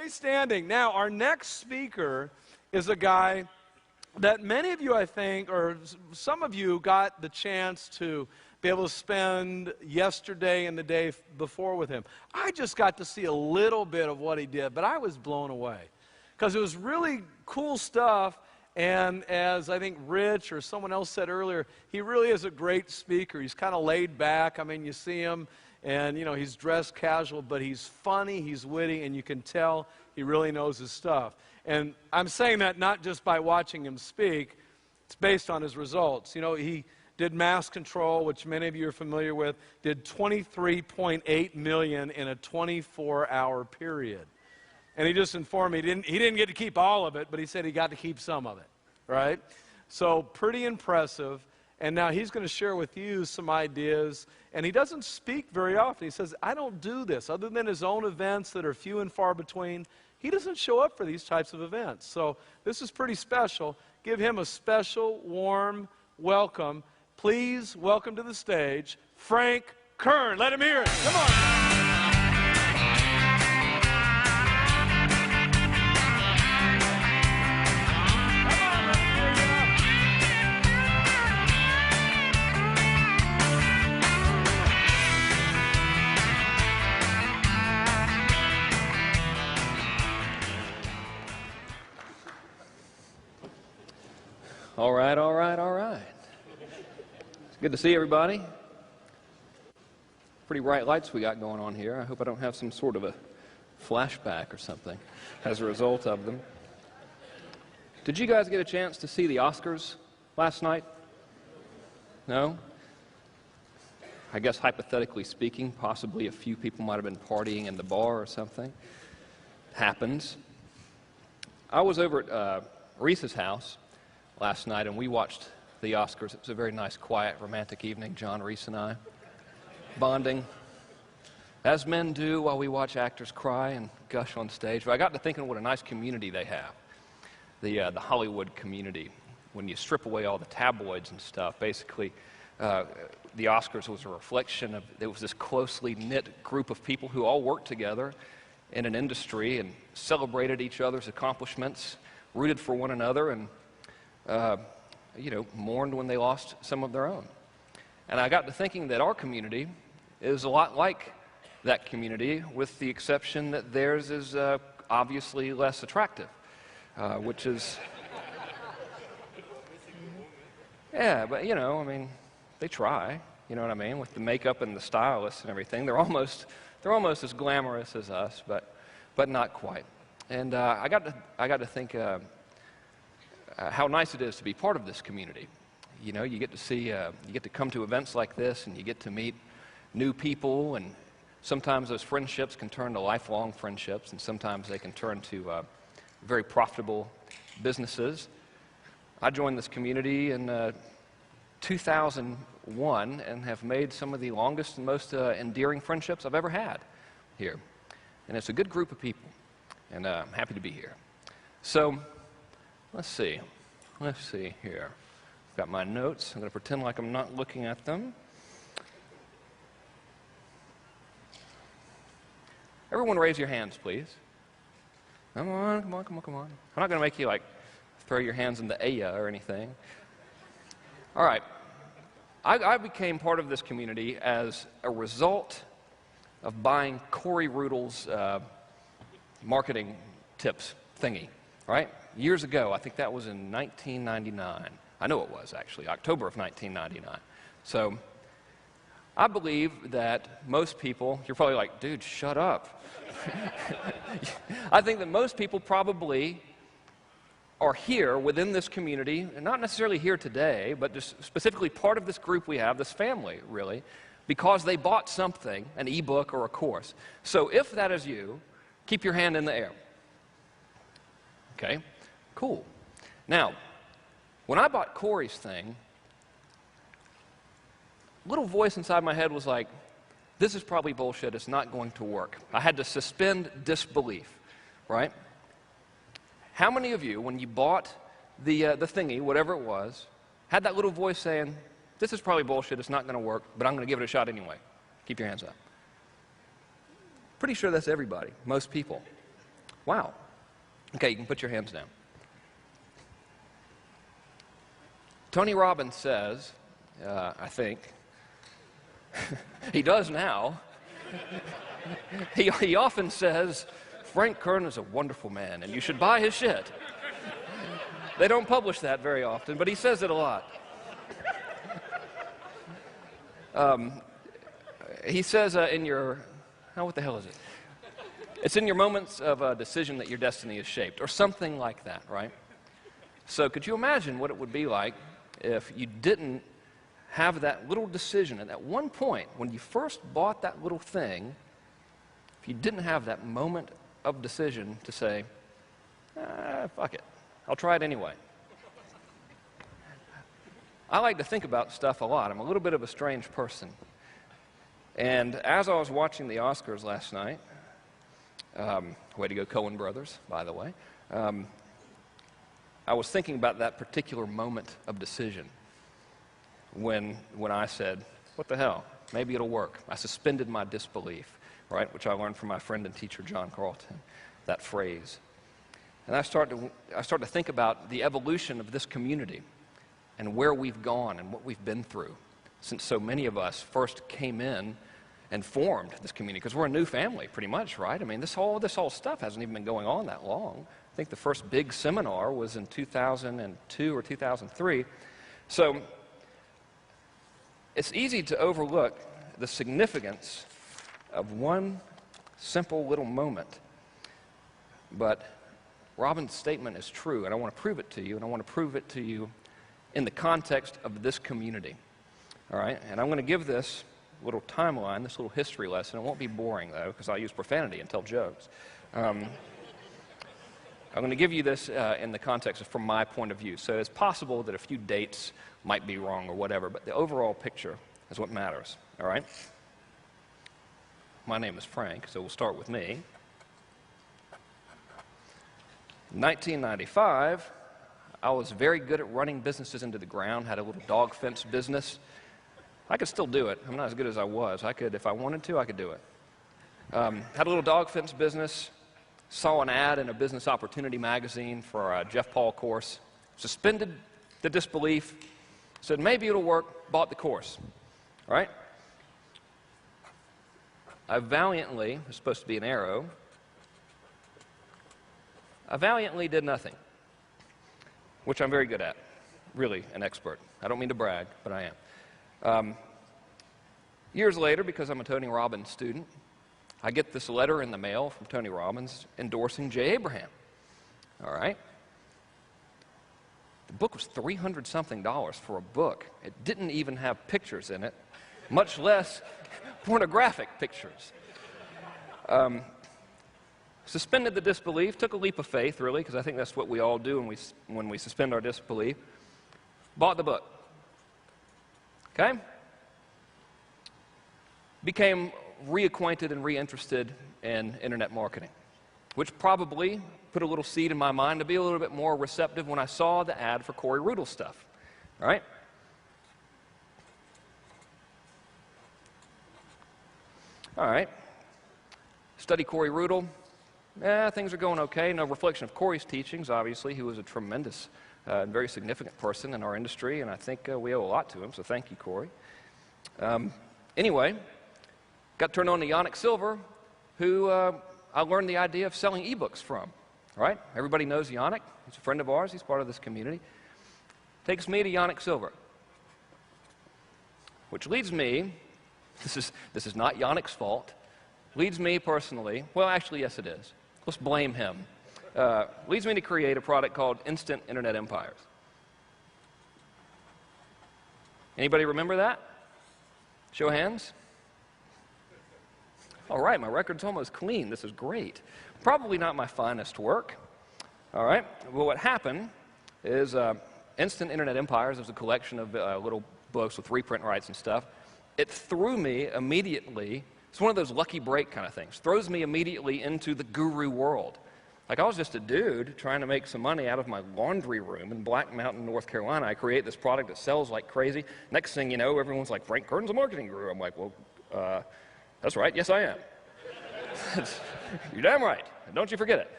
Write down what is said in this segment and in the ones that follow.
stay standing. Now, our next speaker is a guy that many of you, I think, or some of you got the chance to be able to spend yesterday and the day before with him. I just got to see a little bit of what he did, but I was blown away because it was really cool stuff. And as I think Rich or someone else said earlier, he really is a great speaker. He's kind of laid back. I mean, you see him, and, you know, he's dressed casual, but he's funny, he's witty, and you can tell he really knows his stuff. And I'm saying that not just by watching him speak. It's based on his results. You know, he did mass control, which many of you are familiar with, did 23.8 million in a 24-hour period. And he just informed me he didn't get to keep all of it, but he said he got to keep some of it, right? So pretty impressive. And now he's going to share with you some ideas. And he doesn't speak very often. He says, I don't do this. Other than his own events that are few and far between, he doesn't show up for these types of events. So this is pretty special. Give him a special, warm welcome. Please welcome to the stage, Frank Kern. Let him hear it. Come on. All right, all right, all right. It's good to see everybody. Pretty bright lights we got going on here. I hope I don't have some sort of a flashback or something as a result of them. Did you guys get a chance to see the Oscars last night? No? I guess hypothetically speaking, possibly a few people might have been partying in the bar or something. Happens. I was over at Reese's house last night, and we watched the Oscars. It was a very nice, quiet, romantic evening, John, Reese, and I, bonding, as men do while we watch actors cry and gush on stage. But I got to thinking what a nice community they have, the Hollywood community. When you strip away all the tabloids and stuff, basically, the Oscars was a reflection of, it was this closely knit group of people who all worked together in an industry and celebrated each other's accomplishments, rooted for one another, and you know, mourned when they lost some of their own. And I got to thinking that our community is a lot like that community, with the exception that theirs is obviously less attractive, which is, yeah, but you know, I mean, they try, you know what I mean, with the makeup and the stylists and everything. They're almost as glamorous as us, but not quite. And I got to think how nice it is to be part of this community. You know, you get to see, you get to come to events like this, and you get to meet new people, and sometimes those friendships can turn to lifelong friendships, and sometimes they can turn to very profitable businesses. I joined this community in 2001 and have made some of the longest and most endearing friendships I've ever had here. And it's a good group of people, and I'm happy to be here. So, let's see here. I've got my notes. I'm going to pretend like I'm not looking at them. Everyone raise your hands, please. Come on, come on, come on, come on. I'm not going to make you, like, throw your hands in the aya or anything. All right. I became part of this community as a result of buying Corey Rudel's marketing tips thingy, right? Years ago, I think that was in 1999. I know it was, actually, October of 1999. So I believe that most people, you're probably like, dude, shut up. I think that most people probably are here within this community, and not necessarily here today, but just specifically part of this group we have, this family, really, because they bought something, an ebook or a course. So if that is you, keep your hand in the air. Okay? Cool. Now, when I bought Corey's thing, a little voice inside my head was like, this is probably bullshit, it's not going to work. I had to suspend disbelief, right? How many of you, when you bought the thingy, whatever it was, had that little voice saying, this is probably bullshit, it's not going to work, but I'm going to give it a shot anyway? Keep your hands up. Pretty sure that's everybody, most people. Wow. Okay, you can put your hands down. Tony Robbins says, I think, he does now, he often says, Frank Kern is a wonderful man and you should buy his shit. They don't publish that very often, but he says it a lot. He says what the hell is it? It's in your moments of decision that your destiny is shaped, or something like that, right? So could you imagine what it would be like if you didn't have that little decision at that one point when you first bought that little thing, if you didn't have that moment of decision to say, fuck it, I'll try it anyway. I like to think about stuff a lot. I'm a little bit of a strange person. And as I was watching the Oscars last night, way to go Coen brothers, by the way, I was thinking about that particular moment of decision when I said, what the hell, maybe it'll work. I suspended my disbelief, right, which I learned from my friend and teacher John Carlton, that phrase. And I start to think about the evolution of this community and where we've gone and what we've been through since so many of us first came in and formed this community, because we're a new family pretty much, right? I mean, this whole stuff hasn't even been going on that long. I think the first big seminar was in 2002 or 2003. So it's easy to overlook the significance of one simple little moment. But Robin's statement is true, and I want to prove it to you, and I want to prove it to you in the context of this community. All right? And I'm going to give this little timeline, this little history lesson. It won't be boring, though, because I'll use profanity and tell jokes. I'm going to give you this in the context of from my point of view. So it's possible that a few dates might be wrong or whatever, but the overall picture is what matters. All right? My name is Frank, so we'll start with me. In 1995, I was very good at running businesses into the ground, had a little dog fence business. I could still do it. I'm not as good as I was. I could, if I wanted to, I could do it. Had a little dog fence business, saw an ad in a business opportunity magazine for a Jeff Paul course, suspended the disbelief, said maybe it'll work, bought the course. All right? I valiantly, it was supposed to be an arrow, I valiantly did nothing, which I'm very good at, really an expert. I don't mean to brag, but I am. Years later, because I'm a Tony Robbins student, I get this letter in the mail from Tony Robbins endorsing Jay Abraham. All right? The book was $300-something for a book. It didn't even have pictures in it, much less pornographic pictures. Suspended the disbelief, took a leap of faith, really, because I think that's what we all do when we suspend our disbelief. Bought the book. Okay? Became reacquainted and reinterested in internet marketing, which probably put a little seed in my mind to be a little bit more receptive when I saw the ad for Corey Rudl stuff. All right? All right. Study Corey Rudl. Things are going okay. No reflection of Corey's teachings, obviously. He was a tremendous and very significant person in our industry, and I think we owe a lot to him, so thank you, Corey. Anyway, got turned on to Yannick Silver, who I learned the idea of selling ebooks from. All right? Everybody knows Yannick. He's a friend of ours. He's part of this community. Takes me to Yannick Silver, which leads me, this is not Yannick's fault, leads me personally, well, actually, yes, it is. Let's blame him. Leads me to create a product called Instant Internet Empires. Anybody remember that? Show of hands. All right, my record's almost clean. This is great. Probably not my finest work. All right, well, what happened is Instant Internet Empires is a collection of little books with reprint rights and stuff. It threw me immediately. It's one of those lucky break kind of things. Throws me immediately into the guru world. Like, I was just a dude trying to make some money out of my laundry room in Black Mountain, North Carolina. I create this product that sells like crazy. Next thing you know, everyone's like, Frank Kern's a marketing guru. I'm like, well, that's right. Yes, I am. You're damn right. Don't you forget it.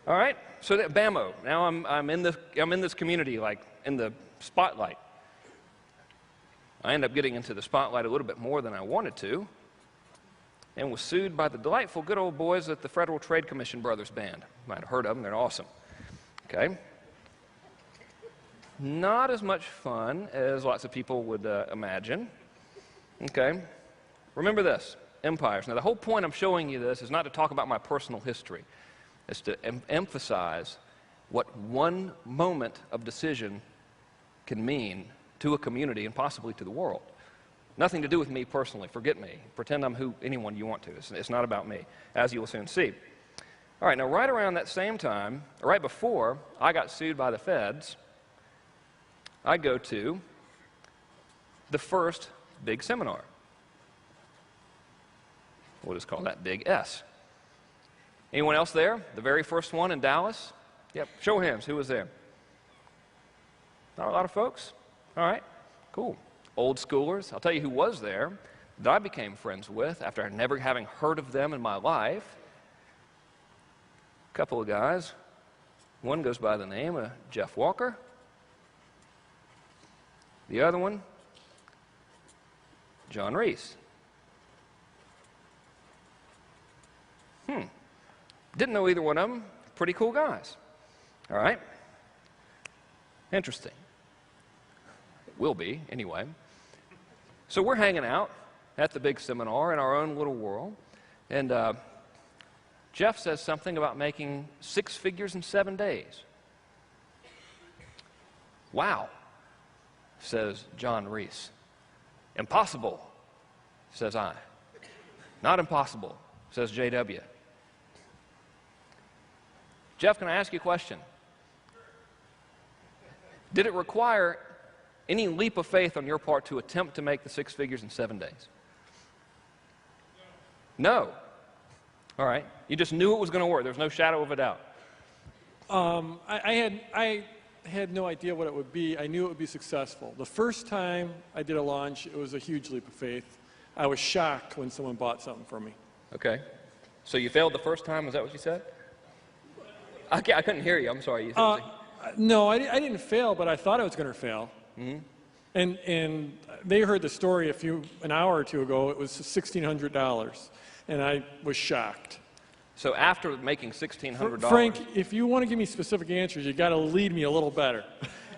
All right, so that BAMO. Now I'm in this community, like in the spotlight. I end up getting into the spotlight a little bit more than I wanted to, and was sued by the delightful good old boys at the Federal Trade Commission Brothers Band. You might have heard of them, they're awesome. Okay. Not as much fun as lots of people would imagine. Okay. Remember this, empires. Now the whole point I'm showing you this is not to talk about my personal history. It's to emphasize what one moment of decision can mean to a community and possibly to the world. Nothing to do with me personally. Forget me. Pretend I'm anyone you want to. It's not about me, as you will soon see. All right, now right around that same time, right before I got sued by the feds, I go to the first big seminar. We'll just call that Big S. Anyone else there? The very first one in Dallas? Yep, show of hands. Who was there? Not a lot of folks? All right, cool. Old schoolers. I'll tell you who was there that I became friends with after never having heard of them in my life. A couple of guys. One goes by the name of Jeff Walker. The other one, John Reese. Didn't know either one of them. Pretty cool guys. All right? Interesting. It will be, anyway. So we're hanging out at the big seminar in our own little world, and Jeff says something about making 6 figures in 7 days. Wow, says John Reese. Impossible, says I. Not impossible, says J.W. Jeff, can I ask you a question? Did it require any leap of faith on your part to attempt to make the 6 figures in 7 days? No. All right. You just knew it was going to work. There's no shadow of a doubt. I had no idea what it would be. I knew it would be successful. The first time I did a launch, it was a huge leap of faith. I was shocked when someone bought something from me. Okay. So you failed the first time? Is that what you said? I couldn't hear you. I'm sorry. No, I didn't fail, but I thought I was going to fail. Mm-hmm. And they heard the story an hour or two ago. It was $1,600, and I was shocked. So after making $1,600, Frank, if you want to give me specific answers, you got to lead me a little better.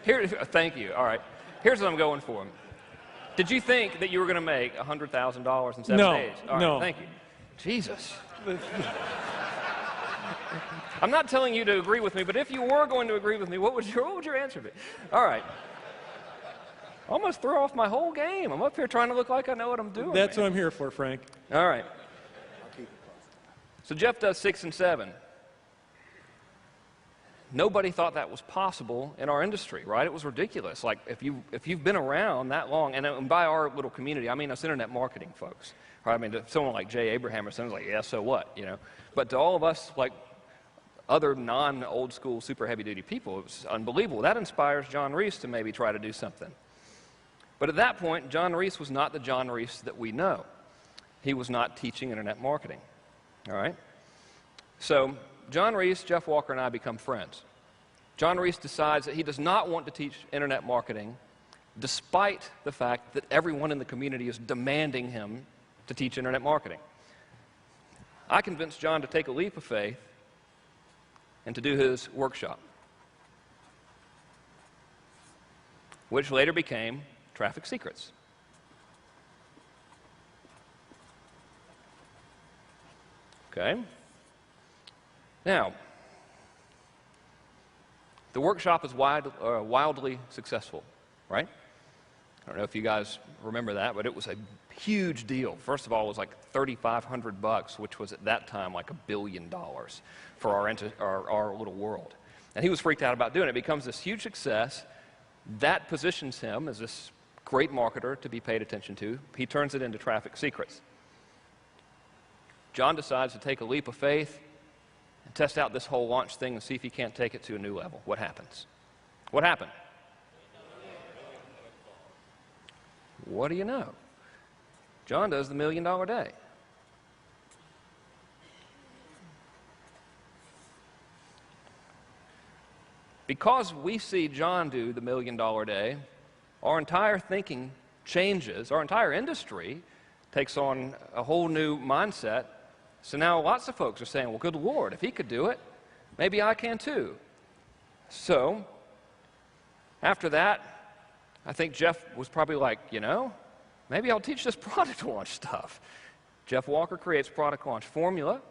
Thank you. All right. Here's what I'm going for. Did you think that you were going to make $100,000 in 7 days? All right, no. Thank you. Jesus. I'm not telling you to agree with me, but if you were going to agree with me, what would your answer be? All right. Almost threw off my whole game. I'm up here trying to look like I know what I'm doing. That's what I'm here for, Frank. All right. So Jeff does 6 and 7. Nobody thought that was possible in our industry, right? It was ridiculous. Like if you've been around that long, and by our little community, I mean us internet marketing folks. Right? I mean, to someone like Jay Abraham or something, like, yeah, so what, you know? But to all of us, like other non-old school, super heavy-duty people, it was unbelievable. That inspires John Reese to maybe try to do something. But at that point, John Reese was not the John Reese that we know. He was not teaching internet marketing. All right? So John Reese, Jeff Walker, and I become friends. John Reese decides that he does not want to teach internet marketing, despite the fact that everyone in the community is demanding him to teach internet marketing. I convinced John to take a leap of faith and to do his workshop, which later became Traffic Secrets. Okay? Now, the workshop is wildly successful, right? I don't know if you guys remember that, but it was a huge deal. First of all, it was like $3,500, which was at that time like $1 billion for our little world. And he was freaked out about doing it. It becomes this huge success. That positions him as this great marketer to be paid attention to. He turns it into Traffic Secrets. John decides to take a leap of faith and test out this whole launch thing and see if he can't take it to a new level. What happens? What happened? What do you know? John does the $1 million day. because we see John do the $1 million day, our entire thinking changes. Our entire industry takes on a whole new mindset. So now lots of folks are saying, well, good Lord, if he could do it, maybe I can too. So after that, I think Jeff was probably like, maybe I'll teach this product launch stuff. Jeff Walker creates product launch formula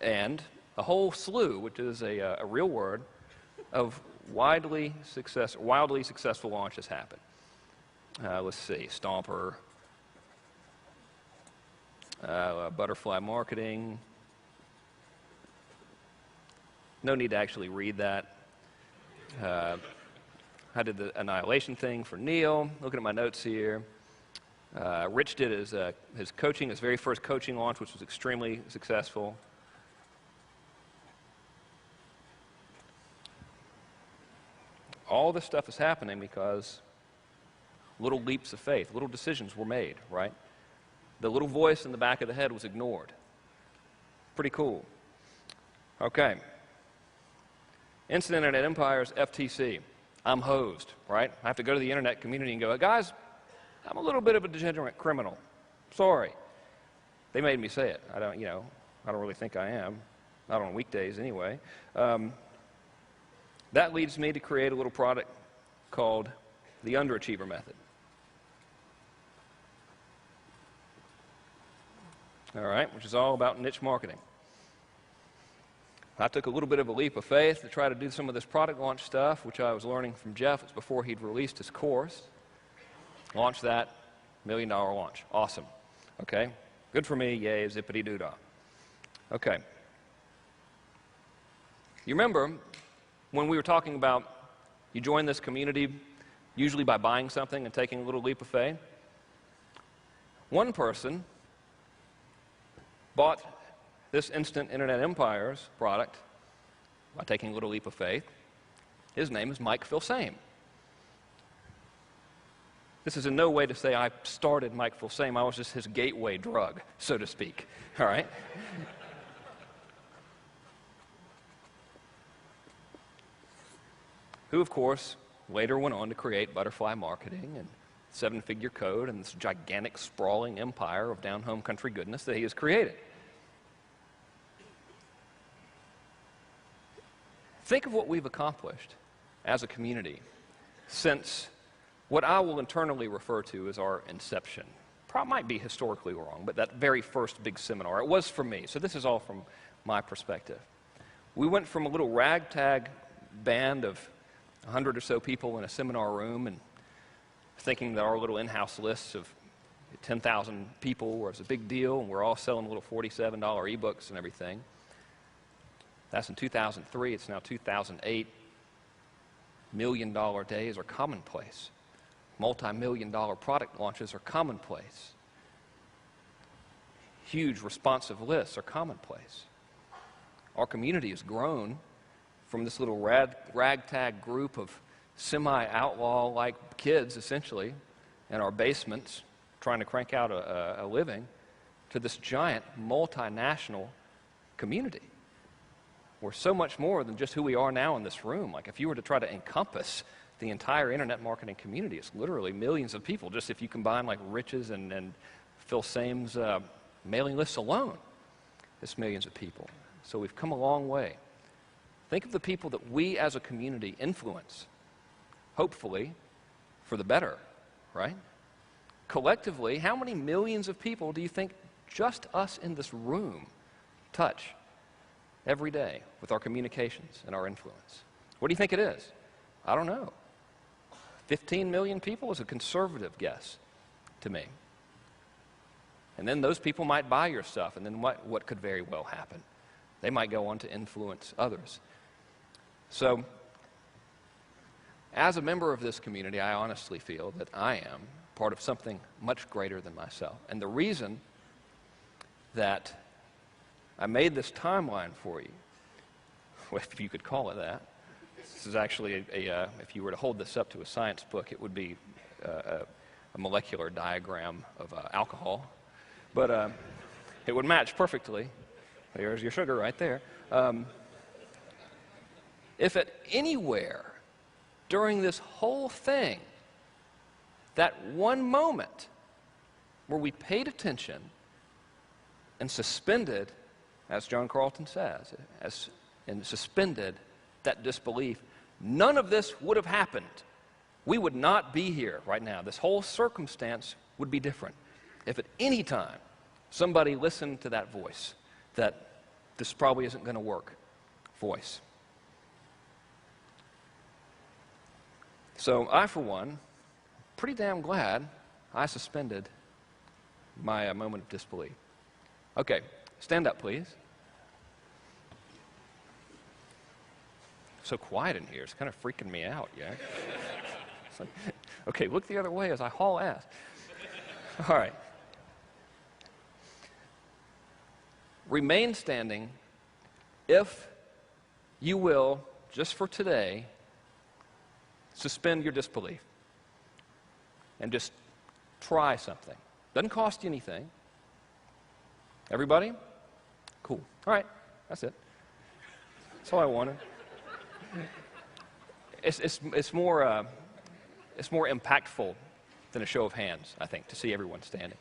and a whole slew, which is a real word, of wildly successful launches happen. Let's see, Stomper, butterfly marketing. No need to actually read that. I did the annihilation thing for Neil. Looking at my notes here. Rich did his very first coaching launch, which was extremely successful. All this stuff is happening because little leaps of faith, little decisions were made, right? The little voice in the back of the head was ignored. Pretty cool. Okay. Instant Internet Empires, FTC. I'm hosed, right? I have to go to the internet community and go, guys, I'm a little bit of a degenerate criminal. Sorry. They made me say it. I don't really think I am. Not on weekdays anyway. That leads me to create a little product called the Underachiever Method. All right, which is all about niche marketing. I took a little bit of a leap of faith to try to do some of this product launch stuff, which I was learning from Jeff. It's before he'd released his course. Launched that, $1 million launch. Awesome. Okay, good for me, yay, zippity-doo-dah. Okay. You remember when we were talking about you join this community usually by buying something and taking a little leap of faith? One person bought this Instant Internet Empires product by taking a little leap of faith. His name is Mike Filsame. This is in no way to say I started Mike Filsame. I was just his gateway drug, so to speak. All right? Who, of course, later went on to create Butterfly Marketing and Seven-Figure Code and this gigantic, sprawling empire of down-home country goodness that he has created. Think of what we've accomplished as a community since what I will internally refer to as our inception. Probably might be historically wrong, but that very first big seminar, it was for me, so this is all from my perspective. We went from a little ragtag band of 100 or so people in a seminar room and thinking that our little in-house lists of 10,000 people was a big deal, and we're all selling little $47 ebooks and everything. That's in 2003. It's now 2008. $1 million days are commonplace. Multi-million-dollar product launches are commonplace. Huge responsive lists are commonplace. Our community has grown from this little ragtag group of semi-outlaw-like kids, essentially, in our basements trying to crank out a living, to this giant multinational community. We're so much more than just who we are now in this room. Like, if you were to try to encompass the entire internet marketing community, it's literally millions of people, just if you combine like Rich's and Phil Same's mailing lists alone. It's millions of people. So we've come a long way. Think of the people that we as a community influence, hopefully for the better, right? Collectively, how many millions of people do you think just us in this room touch every day with our communications and our influence? What do you think it is? I don't know. 15 million people is a conservative guess to me. And then those people might buy your stuff, and then what could very well happen? They might go on to influence others. So, as a member of this community, I honestly feel that I am part of something much greater than myself. And the reason that I made this timeline for you, if you could call it that, this is actually if you were to hold this up to a science book, it would be a molecular diagram of alcohol. But it would match perfectly. There's your sugar right there. If at anywhere during this whole thing, that one moment where we paid attention and suspended, as John Carlton says, and suspended that disbelief, none of this would have happened. We would not be here right now. This whole circumstance would be different if at any time somebody listened to that voice, that this probably isn't going to work voice. So I, for one, pretty damn glad I suspended my moment of disbelief. Okay, stand up, please. So quiet in here. It's kind of freaking me out, yeah? Like, okay, look the other way as I haul ass. All right. Remain standing if you will, just for today, suspend your disbelief and just try something. Doesn't cost you anything. Everybody? Cool. All right, that's it. That's all I wanted. It's more impactful than a show of hands, I think, to see everyone standing.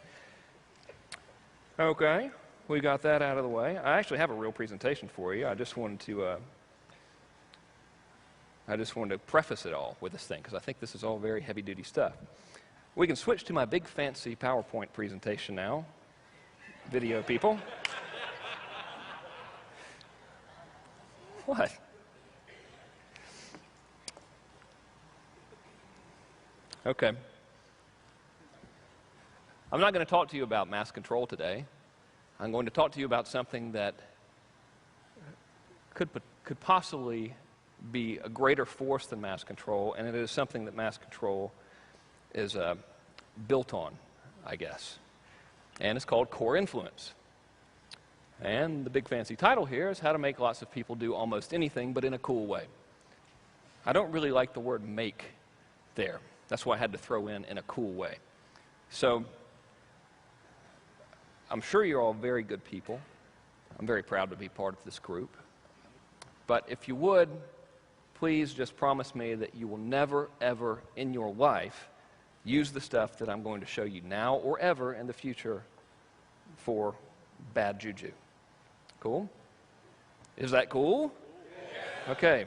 Okay, we got that out of the way. I actually have a real presentation for you. I just wanted to preface it all with this thing because I think this is all very heavy-duty stuff. We can switch to my big fancy PowerPoint presentation now. Video people. What? Okay. I'm not going to talk to you about mass control today. I'm going to talk to you about something that could possibly be a greater force than mass control, and it is something that mass control is built on, I guess. And it's called core influence. And the big fancy title here is how to make lots of people do almost anything, but in a cool way. I don't really like the word make there. That's why I had to throw in a cool way. So I'm sure you're all very good people. I'm very proud to be part of this group. But if you would, please just promise me that you will never, ever in your life use the stuff that I'm going to show you now or ever in the future for bad juju. Cool? Is that cool? Yeah. Okay.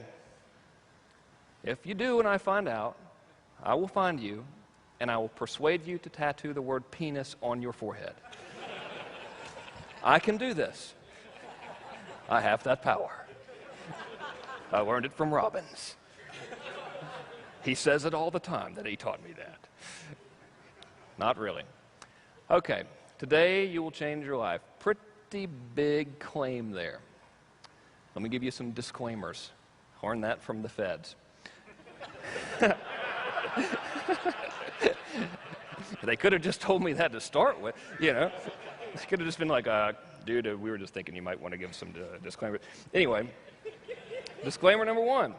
If you do and I find out, I will find you and I will persuade you to tattoo the word penis on your forehead. I can do this. I have that power. I learned it from Robbins. He says it all the time that he taught me that. Not really. Okay, today you will change your life. Pretty big claim there. Let me give you some disclaimers. Learned that from the feds. They could have just told me that to start with, you know. They could have just been like, dude, we were just thinking you might want to give some disclaimers. Anyway, disclaimer number one.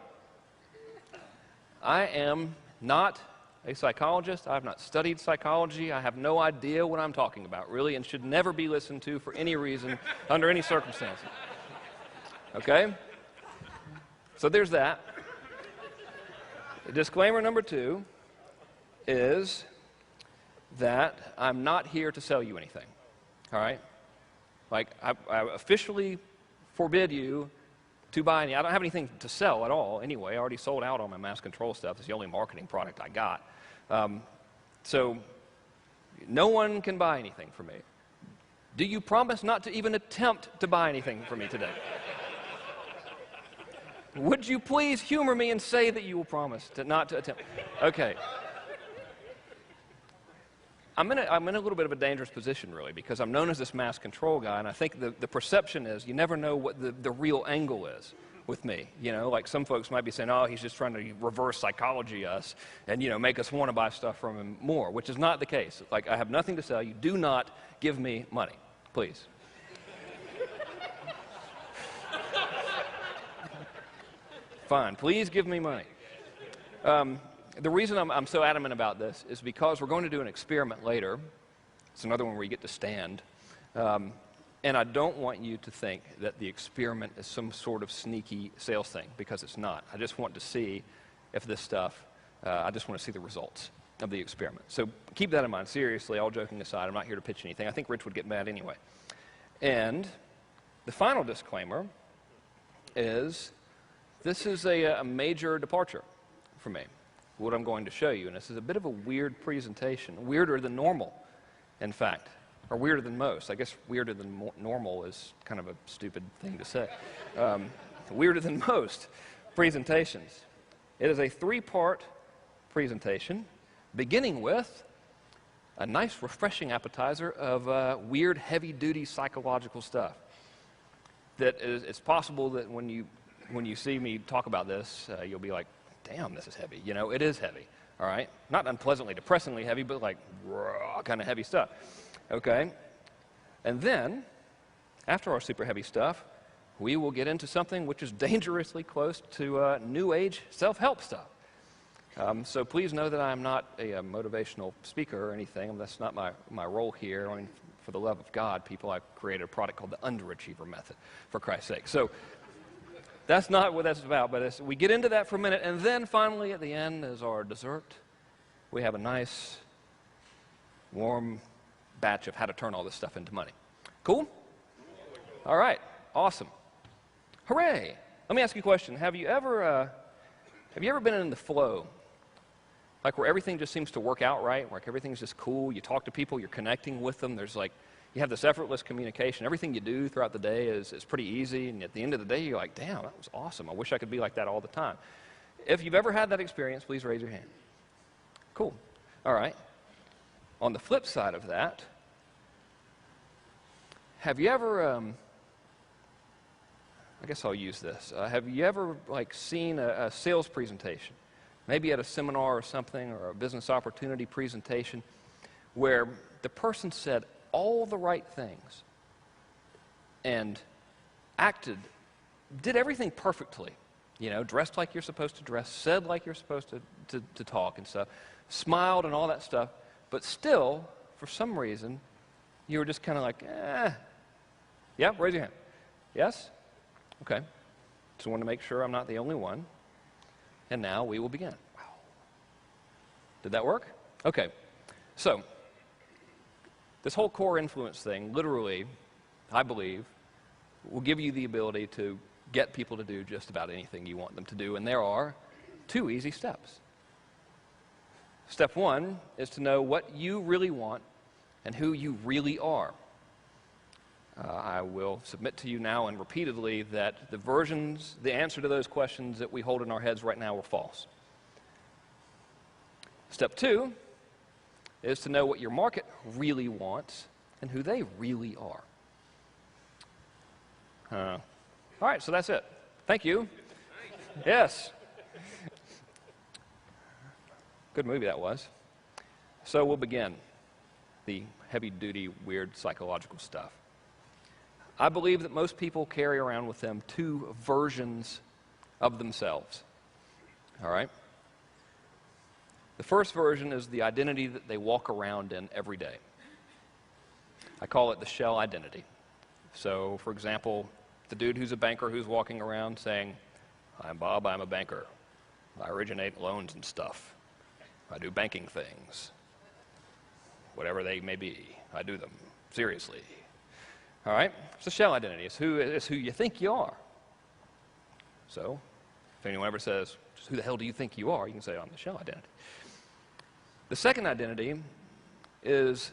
I am not a psychologist. I have not studied psychology. I have no idea what I'm talking about, really, and should never be listened to for any reason, under any circumstances. Okay? So there's that. Disclaimer number two is that I'm not here to sell you anything. All right? Like, I officially forbid you to buy any. I don't have anything to sell at all anyway. I already sold out all my mass control stuff. It's the only marketing product I got. So no one can buy anything from me. Do you promise not to even attempt to buy anything from me today? Would you please humor me and say that you will promise not to attempt? Okay. I'm in a little bit of a dangerous position, really, because I'm known as this mass control guy, and I think the perception is you never know what the real angle is with me. You know, like some folks might be saying, oh, he's just trying to reverse psychology us and, you know, make us want to buy stuff from him more, which is not the case. Like, I have nothing to sell you. Do not give me money, please. Fine, please give me money. The reason I'm so adamant about this is because we're going to do an experiment later. It's another one where you get to stand. And I don't want you to think that the experiment is some sort of sneaky sales thing, because it's not. I just want to see if this stuff, I just want to see the results of the experiment. So keep that in mind. Seriously, all joking aside, I'm not here to pitch anything. I think Rich would get mad anyway. And the final disclaimer is this is a major departure for me, what I'm going to show you. And this is a bit of a weird presentation, weirder than normal, in fact. Or weirder than most. I guess weirder than normal is kind of a stupid thing to say. Weirder than most presentations. It is a 3-part presentation, beginning with a nice, refreshing appetizer of weird, heavy-duty psychological stuff. It's possible that when you see me talk about this, you'll be like, damn, this is heavy. You know, it is heavy, all right? Not unpleasantly, depressingly heavy, but like raw kind of heavy stuff. Okay? And then, after our super heavy stuff, we will get into something which is dangerously close to New Age self-help stuff. So please know that I'm not a motivational speaker or anything. That's not my role here. I mean, for the love of God, people, I've created a product called the Underachiever Method, for Christ's sake. So that's not what that's about, but we get into that for a minute, and then finally at the end, as our dessert, we have a nice, warm batch of how to turn all this stuff into money. Cool? All right. Awesome. Hooray. Let me ask you a question. Have you ever been in the flow? Like where everything just seems to work out right, where everything's just cool, you talk to people, you're connecting with them, there's like, you have this effortless communication. Everything you do throughout the day is pretty easy, and at the end of the day, you're like, damn, that was awesome. I wish I could be like that all the time. If you've ever had that experience, please raise your hand. Cool. All right. On the flip side of that, have you ever, I guess I'll use this. Have you ever seen a sales presentation, maybe at a seminar or something, or a business opportunity presentation, where the person said all the right things and did everything perfectly, you know, dressed like you're supposed to dress, said like you're supposed to talk and stuff, smiled and all that stuff, but still, for some reason, you were just kind of like, eh. Yeah, raise your hand. Yes? Okay. Just want to make sure I'm not the only one. And now we will begin. Wow. Did that work? Okay. So, this whole core influence thing, literally, I believe, will give you the ability to get people to do just about anything you want them to do. And there are 2 easy steps. Step 1 is to know what you really want and who you really are. I will submit to you now and repeatedly that the answer to those questions that we hold in our heads right now are false. Step 2 is to know what your market really wants and who they really are. All right, so that's it. Thank you. Yes. Good movie that was. So we'll begin the heavy-duty, weird psychological stuff. I believe that most people carry around with them 2 versions of themselves. All right? The first version is the identity that they walk around in every day. I call it the shell identity. So, for example, the dude who's a banker who's walking around saying, I'm Bob, I'm a banker. I originate loans and stuff. I do banking things. Whatever they may be, I do them. Seriously. All right? It's the shell identity. It's who you think you are. So, if anyone ever says, who the hell do you think you are? You can say, I'm the shell identity. The second identity is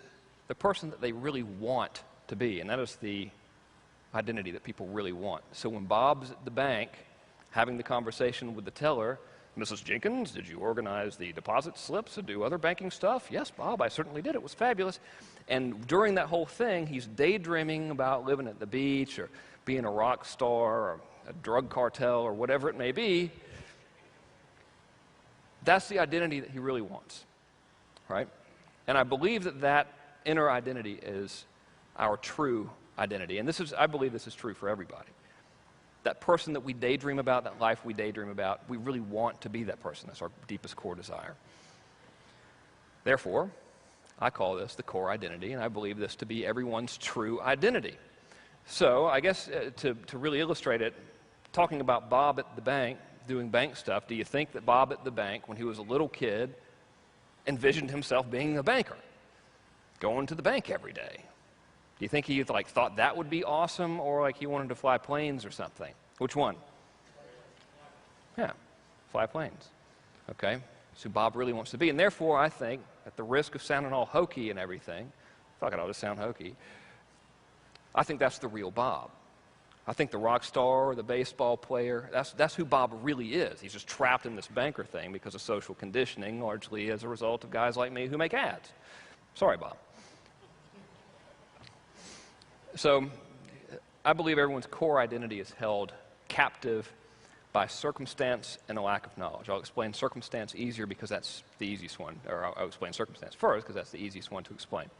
the person that they really want to be, and that is the identity that people really want. So when Bob's at the bank having the conversation with the teller, Mrs. Jenkins, did you organize the deposit slips and do other banking stuff? Yes, Bob, I certainly did. It was fabulous. And during that whole thing, he's daydreaming about living at the beach or being a rock star or a drug cartel or whatever it may be. That's the identity that he really wants, right? And I believe that that inner identity is our true identity. And I believe this is true for everybody. That person that we daydream about, that life we daydream about, we really want to be that person. That's our deepest core desire. Therefore, I call this the core identity, and I believe this to be everyone's true identity. So I guess to really illustrate it, talking about Bob at the bank doing bank stuff, do you think that Bob at the bank, when he was a little kid, envisioned himself being a banker, going to the bank every day? Do you think he thought that would be awesome, or like he wanted to fly planes or something? Which one? Yeah, fly planes. Okay, so Bob really wants to be. And therefore, I think, at the risk of sounding all hokey and everything, I feel like it ought to sound hokey, I think that's the real Bob. I think the rock star or the baseball player, that's who Bob really is. He's just trapped in this banker thing because of social conditioning, largely as a result of guys like me who make ads. Sorry, Bob. So I believe everyone's core identity is held captive by circumstance and a lack of knowledge. I'll explain circumstance easier because that's the easiest one, or I'll explain circumstance first because that's the easiest one to explain.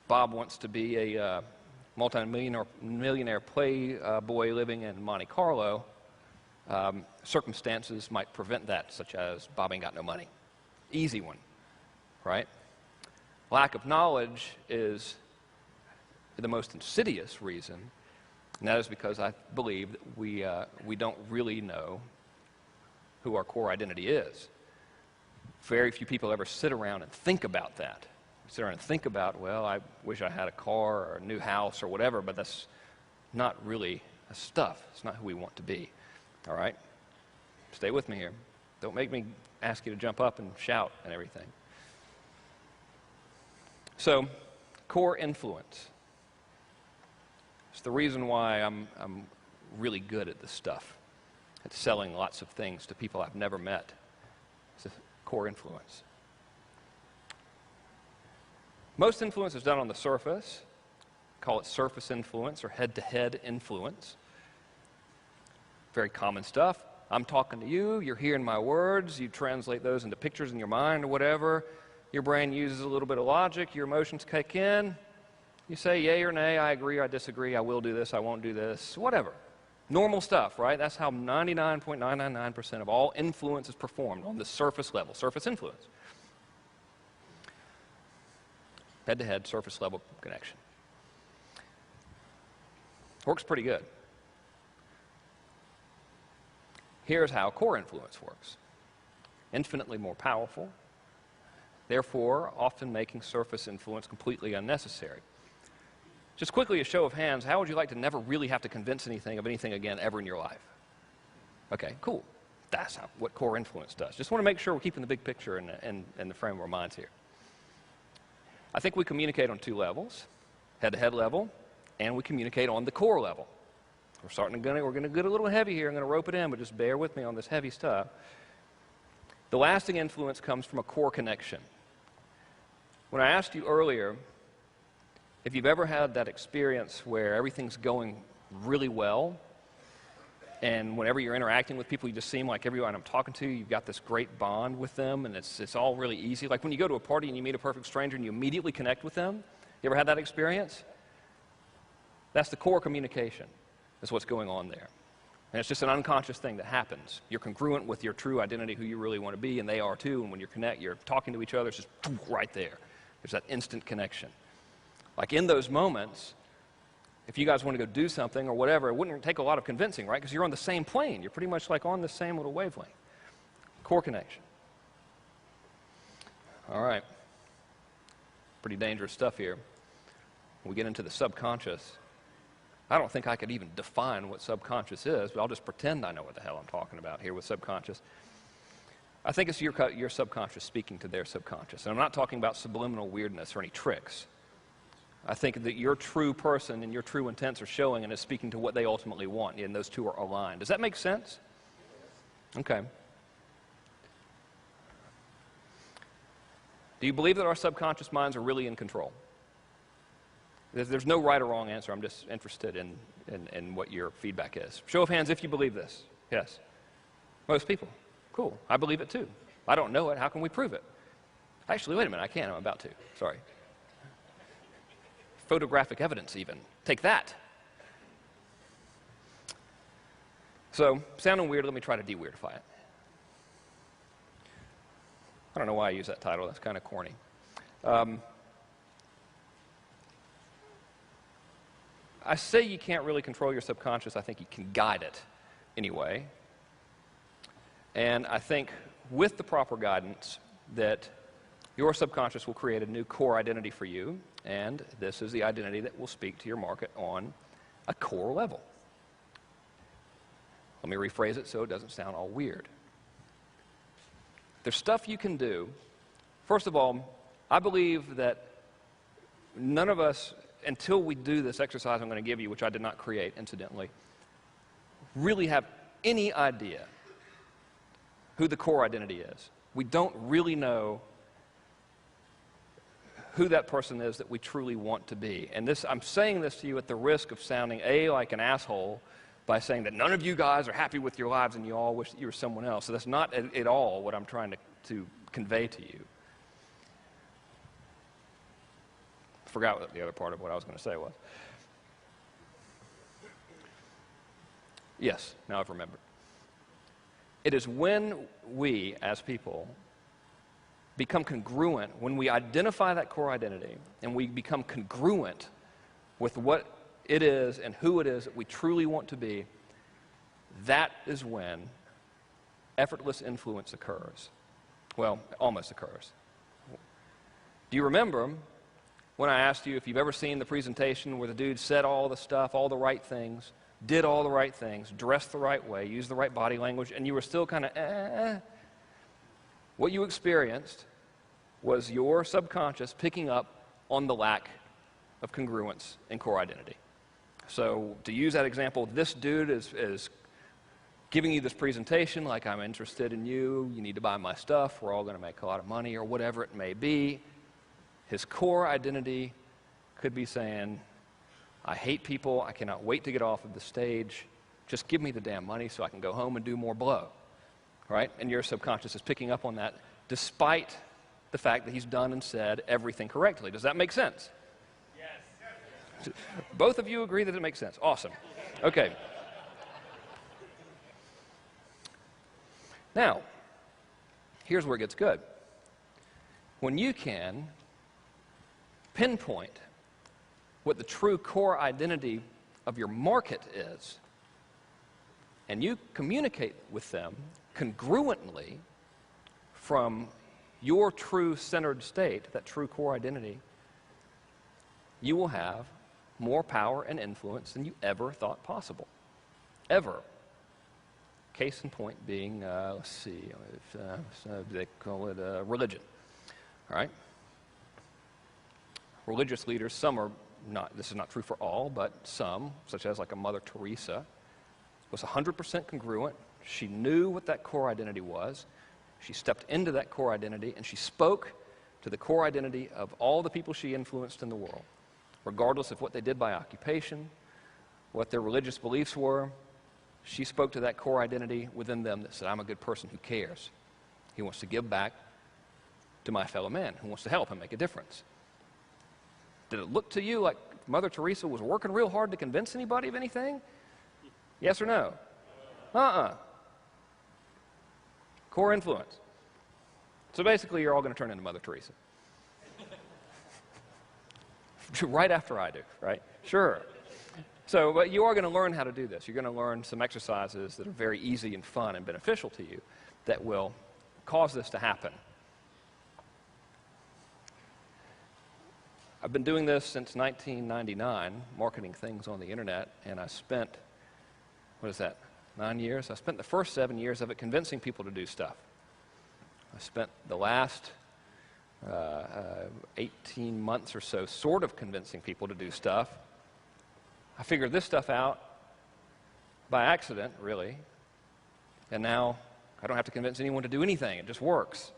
Bob wants to be a multi-millionaire playboy living in Monte Carlo. Circumstances might prevent that, such as Bob ain't got no money. Easy one, right? Lack of knowledge is the most insidious reason, and that is because I believe that we don't really know who our core identity is. Very few people ever sit around and think about that. Sit around and think about, well, I wish I had a car or a new house or whatever, but that's not really stuff. It's not who we want to be. All right? Stay with me here. Don't make me ask you to jump up and shout and everything. So, core influence. It's the reason why I'm really good at this stuff, at selling lots of things to people I've never met. It's a core influence. Most influence is done on the surface. Call it surface influence or head-to-head influence. Very common stuff. I'm talking to you, you're hearing my words, you translate those into pictures in your mind or whatever. Your brain uses a little bit of logic, your emotions kick in. You say yay or nay, I agree, I disagree, I will do this, I won't do this, whatever. Normal stuff, right? That's how 99.999% of all influence is performed on the surface level, surface influence. Head-to-head, surface-level connection. Works pretty good. Here's how core influence works. Infinitely more powerful, therefore often making surface influence completely unnecessary. Just quickly, a show of hands, how would you like to never really have to convince anything of anything again ever in your life? Okay, cool. That's what core influence does. Just want to make sure we're keeping the big picture in the frame of our minds here. I think we communicate on two levels, head-to-head level, and we communicate on the core level. We're going to get a little heavy here. I'm going to rope it in, but just bear with me on this heavy stuff. The lasting influence comes from a core connection. When I asked you earlier if you've ever had that experience where everything's going really well, and whenever you're interacting with people, you just seem like everyone I'm talking to, you've got this great bond with them, and it's all really easy. Like when you go to a party and you meet a perfect stranger and you immediately connect with them. You ever had that experience? That's the core communication. That's what's going on there. And it's just an unconscious thing that happens. You're congruent with your true identity, who you really want to be, and they are too. And when you're talking to each other, it's just right there. There's that instant connection. Like in those moments, if you guys want to go do something or whatever, it wouldn't take a lot of convincing, right? Because you're on the same plane. You're pretty much like on the same little wavelength. Core connection. All right. Pretty dangerous stuff here. When we get into the subconscious, I don't think I could even define what subconscious is, but I'll just pretend I know what the hell I'm talking about here with subconscious. I think it's your subconscious speaking to their subconscious. And I'm not talking about subliminal weirdness or any tricks. I think that your true person and your true intents are showing and is speaking to what they ultimately want, and those two are aligned. Does that make sense? Okay. Do you believe that our subconscious minds are really in control? There's no right or wrong answer. I'm just interested in what your feedback is. Show of hands if you believe this. Yes. Most people. Cool. I believe it too. I don't know it. How can we prove it? Actually, wait a minute. I can. I'm about to. Sorry. Photographic evidence even. Take that. So, sounding weird, let me try to de-weirdify it. I don't know why I use that title. That's kind of corny. I say you can't really control your subconscious. I think you can guide it anyway. And I think with the proper guidance that your subconscious will create a new core identity for you, and this is the identity that will speak to your market on a core level. Let me rephrase it so it doesn't sound all weird. There's stuff you can do. First of all, I believe that none of us, until we do this exercise I'm going to give you, which I did not create, incidentally, really have any idea who the core identity is. We don't really know who that person is that we truly want to be. And this, I'm saying this to you at the risk of sounding like an asshole by saying that none of you guys are happy with your lives and you all wish that you were someone else. So that's not at all what I'm trying to convey to you. Forgot what the other part of what I was going to say was. Yes, now I've remembered. It is when we, as people, become congruent, when we identify that core identity and we become congruent with what it is and who it is that we truly want to be, that is when effortless influence occurs. Well, almost occurs. Do you remember when I asked you if you've ever seen the presentation where the dude said all the stuff, all the right things, did all the right things, dressed the right way, used the right body language, and you were still kind of What you experienced was your subconscious picking up on the lack of congruence in core identity. So to use that example, this dude is giving you this presentation like, I'm interested in you, you need to buy my stuff, we're all going to make a lot of money, or whatever it may be. His core identity could be saying, I hate people, I cannot wait to get off of the stage, just give me the damn money so I can go home and do more blow. Right? And your subconscious is picking up on that despite the fact that he's done and said everything correctly. Does that make sense? Yes. Both of you agree that it makes sense. Awesome. Okay. Now, here's where it gets good. When you can pinpoint what the true core identity of your market is, and you communicate with them congruently from your true centered state, that true core identity, you will have more power and influence than you ever thought possible. Ever. Case in point being, let's see, they call it religion. All right? Religious leaders, some are not, this is not true for all, but some, such as like a Mother Teresa, was 100% congruent. She knew what that core identity was. She stepped into that core identity, and she spoke to the core identity of all the people she influenced in the world, regardless of what they did by occupation, what their religious beliefs were. She spoke to that core identity within them that said, I'm a good person who cares. He wants to give back to my fellow man, who wants to help and make a difference. Did it look to you like Mother Teresa was working real hard to convince anybody of anything? Yes or no? Core influence. So basically, you're all going to turn into Mother Teresa. Right after I do, right? Sure. So, but you are going to learn how to do this. You're going to learn some exercises that are very easy and fun and beneficial to you that will cause this to happen. I've been doing this since 1999, marketing things on the internet, and I spent, 9 years? I spent the first 7 years of it convincing people to do stuff. I spent the last 18 months or so sort of convincing people to do stuff. I figured this stuff out by accident, really, and now I don't have to convince anyone to do anything. It just works.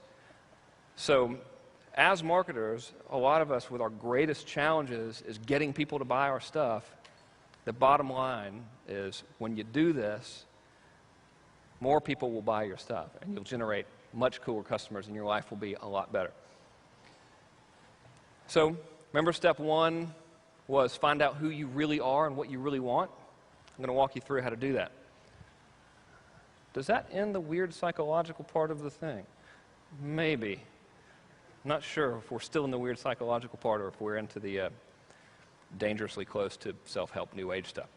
So as marketers, a lot of us with our greatest challenges is getting people to buy our stuff. The bottom line is when you do this, more people will buy your stuff, and you'll generate much cooler customers, and your life will be a lot better. So remember, step one was find out who you really are and what you really want. I'm going to walk you through how to do that. Does that end the weird psychological part of the thing? Maybe. I'm not sure if we're still in the weird psychological part or if we're into the dangerously close to self-help New Age stuff.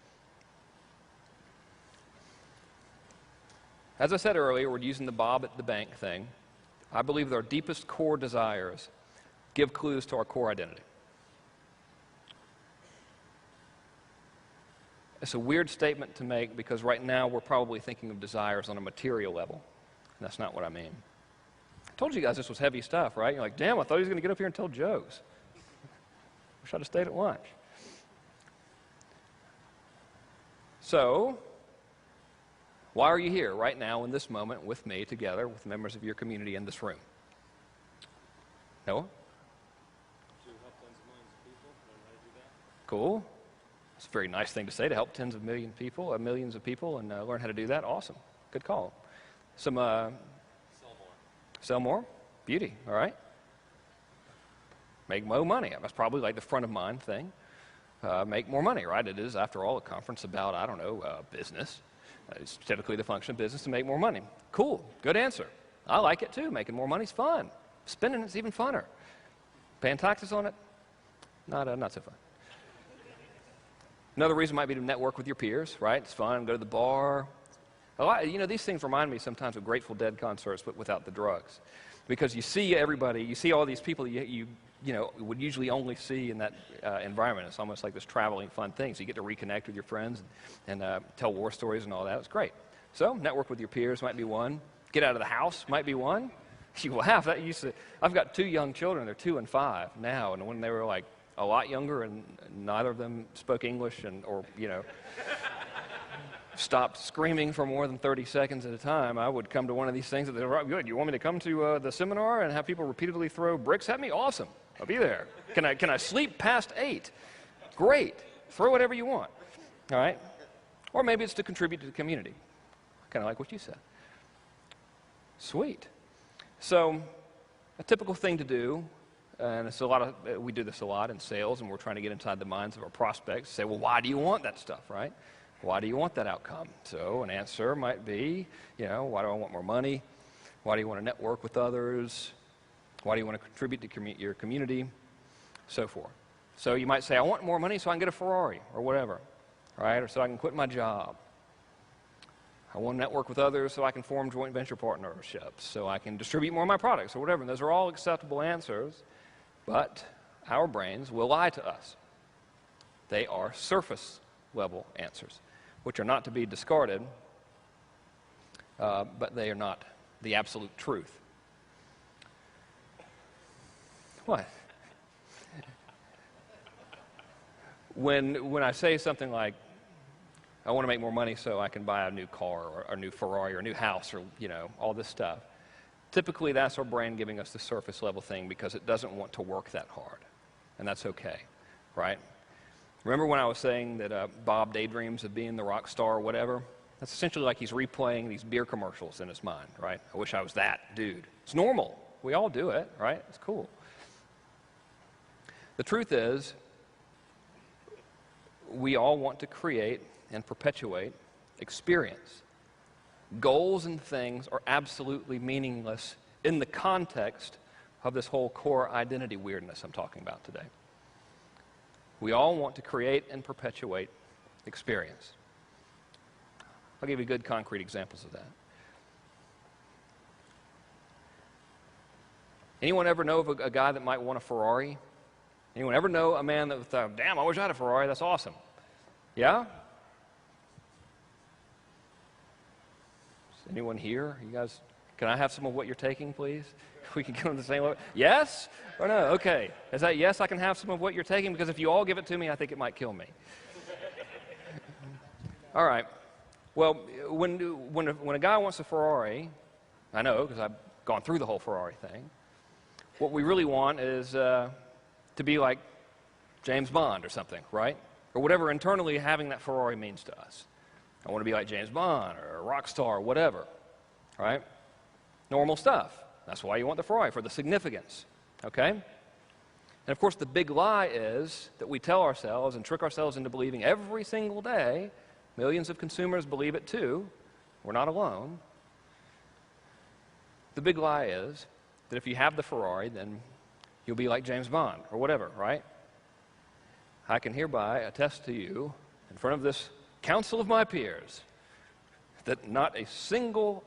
As I said earlier, we're using the Bob at the bank thing. I believe that our deepest core desires give clues to our core identity. It's a weird statement to make because right now we're probably thinking of desires on a material level. And that's not what I mean. I told you guys this was heavy stuff, right? You're like, damn, I thought he was going to get up here and tell jokes. Wish I'd have stayed at lunch. So, why are you here right now in this moment with me together with members of your community in this room? Noah? To help tens of millions of people, learn how to do that. Cool. It's a very nice thing to say, to help tens of millions of people and learn how to do that. Awesome. Good call. Some, Sell more. sell more? Beauty, all right. Make more money. That's probably like the front of mind thing. Make more money, right? It is, after all, a conference about, I don't know, business. It's typically the function of business to make more money. Cool. Good answer. I like it too. Making more money is fun. Spending it's even funner. Paying taxes on it? Not so fun. Another reason might be to network with your peers, right? It's fun. Go to the bar. These things remind me sometimes of Grateful Dead concerts, but without the drugs. Because you see everybody, you see all these people you would usually only see in that environment. It's almost like this traveling fun thing. So you get to reconnect with your friends and tell war stories and all that. It's great. So network with your peers might be one. Get out of the house might be one. You laugh. I've got 2 young children. They're 2 and 5 now. And when they were like a lot younger and neither of them spoke English or stopped screaming for more than 30 seconds at a time, I would come to one of these things that they're right, good. You want me to come to the seminar and have people repeatedly throw bricks at me? Awesome. I'll be there. Can I sleep past 8? Great. Throw whatever you want. All right? Or maybe it's to contribute to the community. Kind of like what you said. Sweet. So, a typical thing to do, and it's we do this a lot in sales, and we're trying to get inside the minds of our prospects, say, well, why do you want that stuff, right? Why do you want that outcome? So an answer might be, why do I want more money? Why do you want to network with others? Why do you want to contribute to your community? So forth. So you might say, I want more money so I can get a Ferrari or whatever, right? Or so I can quit my job. I want to network with others so I can form joint venture partnerships, so I can distribute more of my products or whatever. And those are all acceptable answers, but our brains will lie to us. They are surface level answers, which are not to be discarded, but they are not the absolute truth. What? When I say something like, I want to make more money so I can buy a new car or a new Ferrari or a new house or, all this stuff, typically that's our brain giving us the surface level thing because it doesn't want to work that hard. And that's okay, right? Remember when I was saying that Bob daydreams of being the rock star or whatever? That's essentially like he's replaying these beer commercials in his mind, right? I wish I was that dude. It's normal. We all do it, right? It's cool. The truth is, we all want to create and perpetuate experience. Goals and things are absolutely meaningless in the context of this whole core identity weirdness I'm talking about today. We all want to create and perpetuate experience. I'll give you good concrete examples of that. Anyone ever know of a guy that might want a Ferrari? Anyone ever know a man that thought, damn, I wish I had a Ferrari, that's awesome? Yeah? Is anyone here? You guys, can I have some of what you're taking, please? We can get on the same level. Yes or no? Okay. Is that yes, I can have some of what you're taking? Because if you all give it to me, I think it might kill me. All right. Well, when a guy wants a Ferrari, I know because I've gone through the whole Ferrari thing, what we really want is to be like James Bond or something, right? Or whatever internally having that Ferrari means to us. I want to be like James Bond or a rock star, whatever, right? Normal stuff. That's why you want the Ferrari, for the significance, okay? And of course, the big lie is that we tell ourselves and trick ourselves into believing every single day. Millions of consumers believe it too. We're not alone. The big lie is that if you have the Ferrari, then you'll be like James Bond or whatever, right? I can hereby attest to you in front of this council of my peers that not a single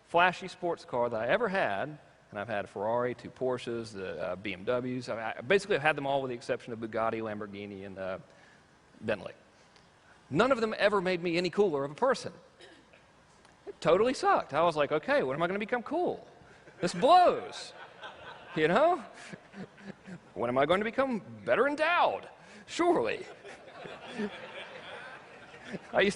flashy sports car that I ever had, and I've had a Ferrari, 2 Porsches, the BMWs, basically I've had them all with the exception of Bugatti, Lamborghini, and Bentley. None of them ever made me any cooler of a person. It totally sucked. I was like, okay, when am I going to become cool? This blows. You know? When am I going to become better endowed? Surely. When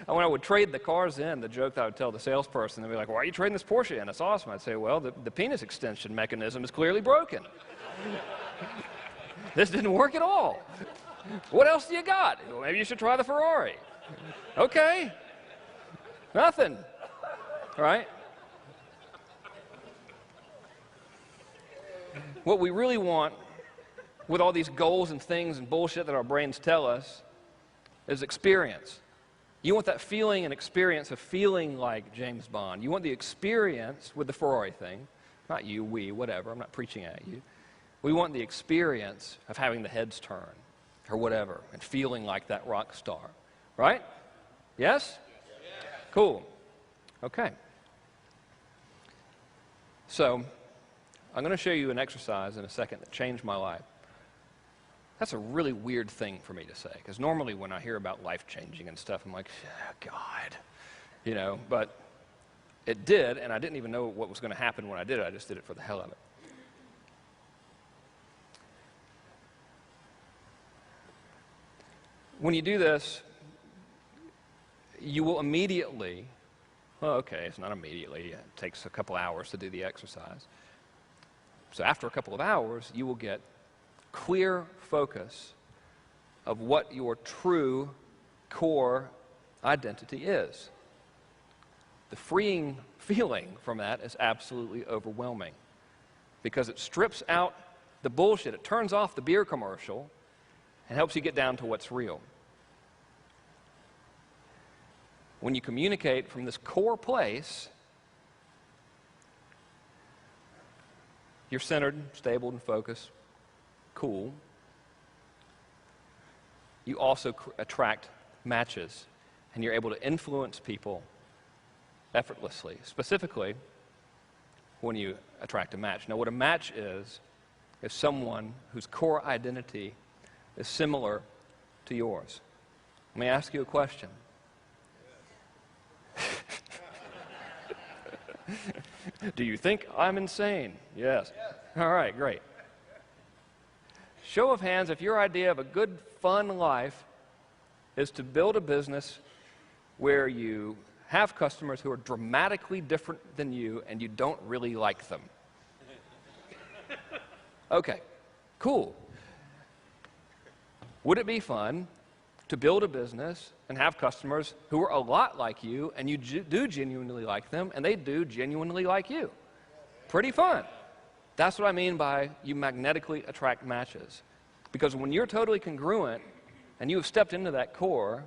I would trade the cars in, the joke that I would tell the salesperson, they'd be like, why are you trading this Porsche in? It's awesome. I'd say, well, the penis extension mechanism is clearly broken. This didn't work at all. What else do you got? Well, maybe you should try the Ferrari. Okay. Nothing. All right? What we really want with all these goals and things and bullshit that our brains tell us is experience. You want that feeling and experience of feeling like James Bond. You want the experience with the Ferrari thing. Not you, we, whatever. I'm not preaching at you. We want the experience of having the heads turn or whatever and feeling like that rock star. Right? Yes? Cool. Okay. So, I'm going to show you an exercise in a second that changed my life. That's a really weird thing for me to say, because normally when I hear about life-changing and stuff, I'm like, oh, God, you know, but it did, and I didn't even know what was going to happen when I did it. I just did it for the hell of it. When you do this, you will immediately, well, okay, it's not immediately. It takes a couple hours to do the exercise. So after a couple of hours, you will get clear focus of what your true core identity is. The freeing feeling from that is absolutely overwhelming because it strips out the bullshit. It turns off the beer commercial and helps you get down to what's real. When you communicate from this core place, you're centered, stable, and focused. Cool. You also attract matches, and you're able to influence people effortlessly, specifically when you attract a match. Now, what a match is someone whose core identity is similar to yours. Let me ask you a question. Do you think I'm insane? Yes. All right, great. Show of hands if your idea of a good, fun life is to build a business where you have customers who are dramatically different than you and you don't really like them. Okay, cool. Would it be fun to build a business and have customers who are a lot like you and you do genuinely like them and they do genuinely like you? Pretty fun. That's what I mean by you magnetically attract matches. Because when you're totally congruent and you have stepped into that core,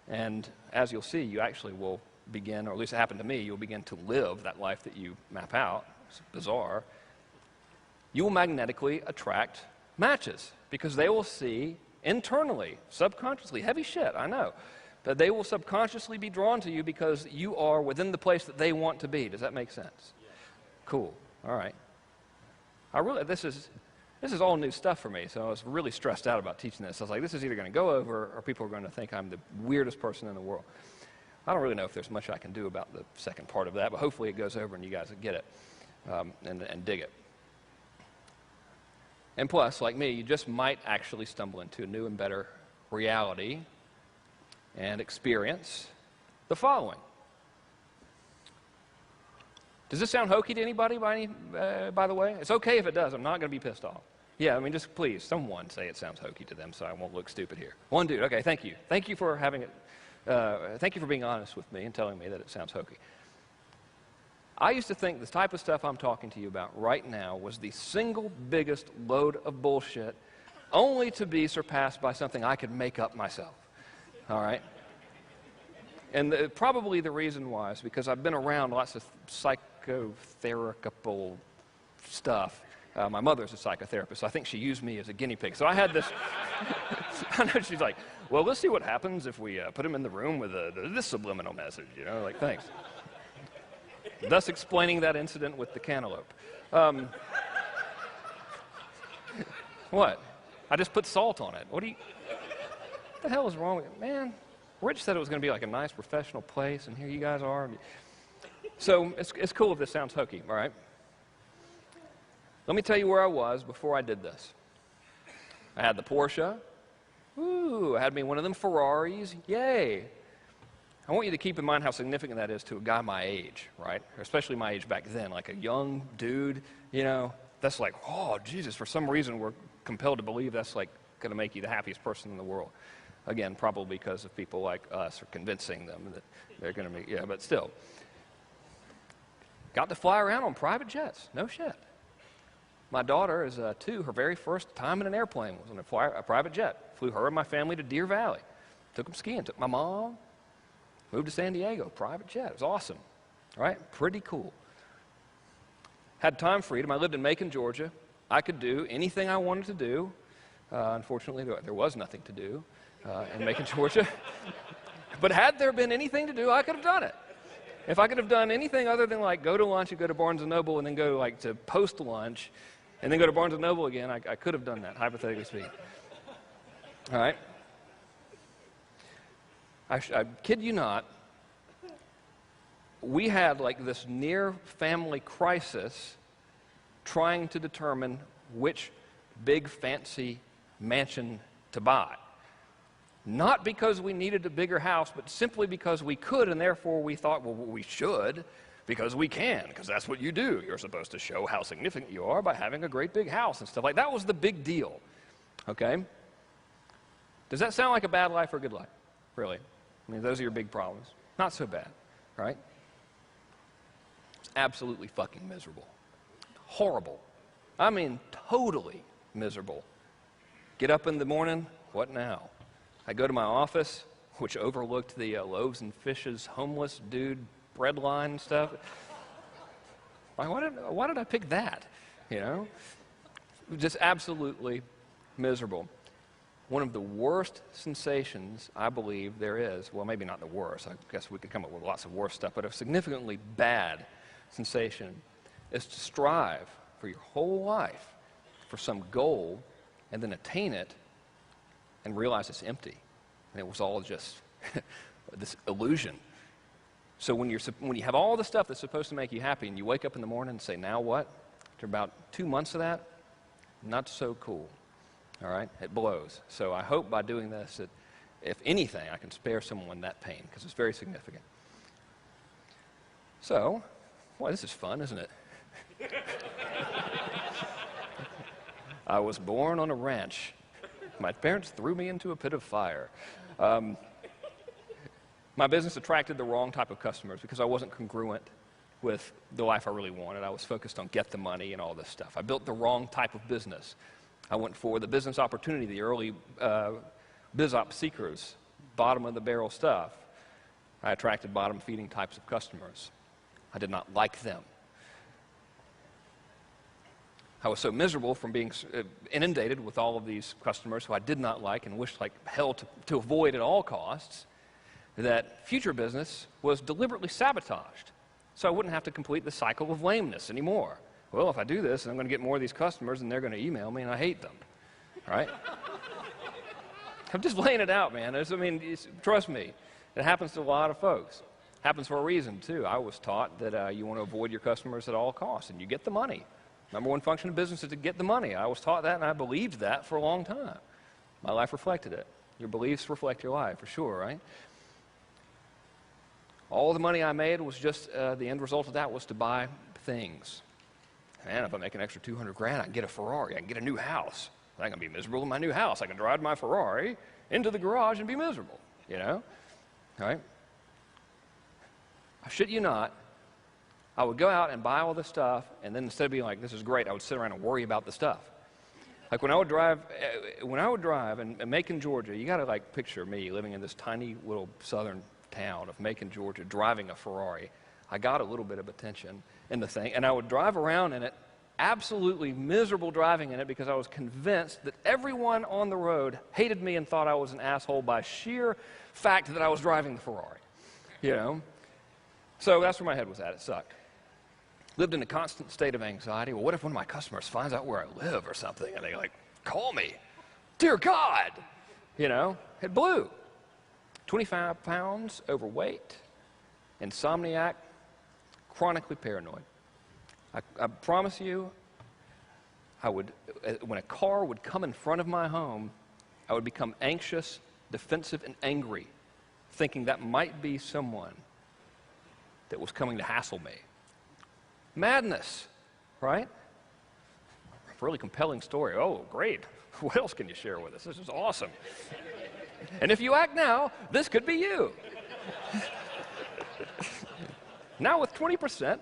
and as you'll see, you actually will begin, or at least it happened to me, you'll begin to live that life that you map out. It's bizarre. You will magnetically attract matches because they will see internally, subconsciously, heavy shit, I know, but they will subconsciously be drawn to you because you are within the place that they want to be. Does that make sense? Cool. All right. This is all new stuff for me, so I was really stressed out about teaching this. I was like, this is either going to go over or people are going to think I'm the weirdest person in the world. I don't really know if there's much I can do about the second part of that, but hopefully it goes over and you guys get it and dig it. And plus, like me, you just might actually stumble into a new and better reality and experience the following. Does this sound hokey to anybody, by the way? It's okay if it does. I'm not going to be pissed off. Yeah, I mean, just please, someone say it sounds hokey to them so I won't look stupid here. One dude. Okay, thank you. Thank you for having it. Thank you for being honest with me and telling me that it sounds hokey. I used to think the type of stuff I'm talking to you about right now was the single biggest load of bullshit, only to be surpassed by something I could make up myself. All right? And probably the reason why is because I've been around lots of psychotherapeutic stuff. My mother's a psychotherapist, so I think she used me as a guinea pig. So I had this I know she's like, well, let's see what happens if we put him in the room with this subliminal message, you know, like, thanks. Thus explaining that incident with the cantaloupe. What? I just put salt on it. What the hell is wrong with it? Man, Rich said it was going to be like a nice professional place, and here you guys are. So it's cool if this sounds hokey, all right? Let me tell you where I was before I did this. I had the Porsche. Ooh, I had me one of them Ferraris. Yay. I want you to keep in mind how significant that is to a guy my age, right? Or especially my age back then, like a young dude, you know, that's like, oh, Jesus, for some reason we're compelled to believe that's like going to make you the happiest person in the world. Again, probably because of people like us are convincing them that they're going to be, yeah, but still. Got to fly around on private jets, no shit. My daughter is 2. Her very first time in an airplane was on a private jet. Flew her and my family to Deer Valley. Took them skiing. Took my mom. Moved to San Diego. Private jet. It was awesome. All right? Pretty cool. Had time freedom. I lived in Macon, Georgia. I could do anything I wanted to do. Unfortunately, there was nothing to do in Macon, Georgia. But had there been anything to do, I could have done it. If I could have done anything other than like go to lunch and go to Barnes & Noble and then go like to post lunch and then go to Barnes & Noble again, I could have done that, hypothetically speaking. All right? I kid you not, we had like this near family crisis trying to determine which big fancy mansion to buy. Not because we needed a bigger house, but simply because we could, and therefore we thought, well, we should, because we can, because that's what you do. You're supposed to show how significant you are by having a great big house and stuff like that. That was the big deal, okay? Does that sound like a bad life or a good life? Really? I mean, those are your big problems. Not so bad, right? It's absolutely fucking miserable. Horrible. I mean, totally miserable. Get up in the morning, what now? I go to my office, which overlooked the Loaves and Fishes homeless dude bread line and stuff. Why did I pick that? You know? Just absolutely miserable. One of the worst sensations I believe there is, well, maybe not the worst, I guess we could come up with lots of worse stuff, but a significantly bad sensation is to strive for your whole life for some goal and then attain it and realize it's empty. And it was all just this illusion. So when you have all the stuff that's supposed to make you happy and you wake up in the morning and say, now what? After about 2 months of that, not so cool. All right? It blows. So I hope by doing this that, if anything, I can spare someone that pain, because it's very significant. So, boy, this is fun, isn't it? I was born on a ranch. My parents threw me into a pit of fire. My business attracted the wrong type of customers because I wasn't congruent with the life I really wanted. I was focused on get the money and all this stuff. I built the wrong type of business. I went for the business opportunity, the early biz op seekers, bottom of the barrel stuff. I attracted bottom feeding types of customers. I did not like them. I was so miserable from being inundated with all of these customers who I did not like and wished like hell to avoid at all costs, that future business was deliberately sabotaged so I wouldn't have to complete the cycle of lameness anymore. Well, if I do this, I'm going to get more of these customers and they're going to email me and I hate them, right? I'm just laying it out, man. Trust me, it happens to a lot of folks. It happens for a reason, too. I was taught that you want to avoid your customers at all costs and you get the money. Number one function of business is to get the money. I was taught that, and I believed that for a long time. My life reflected it. Your beliefs reflect your life, for sure, right? All the money I made was just, the end result of that was to buy things. Man, if I make an extra 200 grand, I can get a Ferrari. I can get a new house. I'm not going to be miserable in my new house. I can drive my Ferrari into the garage and be miserable, you know? All right? I shit you not. I would go out and buy all this stuff, and then instead of being like, this is great, I would sit around and worry about the stuff. Like when I would drive in Macon, Georgia, you got to like picture me living in this tiny little southern town of Macon, Georgia, driving a Ferrari. I got a little bit of attention in the thing, and I would drive around in it absolutely miserable driving in it because I was convinced that everyone on the road hated me and thought I was an asshole by sheer fact that I was driving the Ferrari, you know? So that's where my head was at. It sucked. Lived in a constant state of anxiety. Well, what if one of my customers finds out where I live or something and they like call me? Dear God, you know, it blew. 25 pounds overweight, insomniac, chronically paranoid. I promise you, when a car would come in front of my home, I would become anxious, defensive, and angry, thinking that might be someone that was coming to hassle me. Madness, right? Really compelling story. Oh, great. What else can you share with us? This is awesome. And if you act now, this could be you. Now with 20%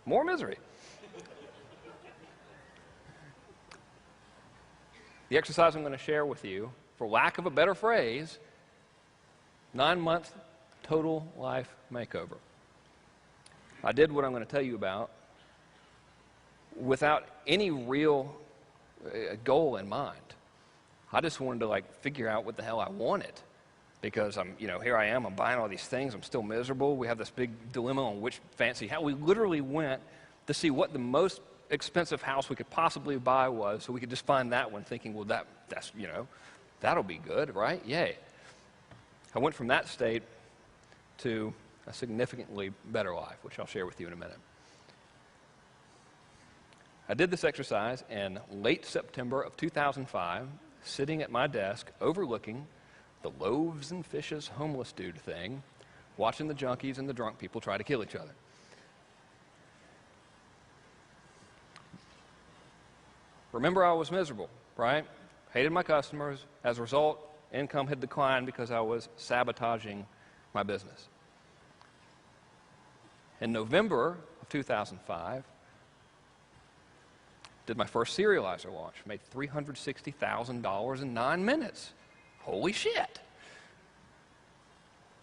more misery. The exercise I'm going to share with you, for lack of a better phrase, 9-month total life makeover. I did what I'm going to tell you about without any real goal in mind. I just wanted to figure out what the hell I wanted, because here I am, I'm buying all these things, I'm still miserable. We have this big dilemma on which fancy house. We literally went to see what the most expensive house we could possibly buy was, so we could just find that one, thinking, well, that's that'll be good, right? Yay. I went from that state to a significantly better life, which I'll share with you in a minute. I did this exercise in late September of 2005, sitting at my desk overlooking the loaves and fishes homeless dude thing, watching the junkies and the drunk people try to kill each other. Remember, I was miserable, right? Hated my customers. As a result, income had declined because I was sabotaging my business. In November of 2005, did my first serializer launch. Made $360,000 in 9 minutes. Holy shit.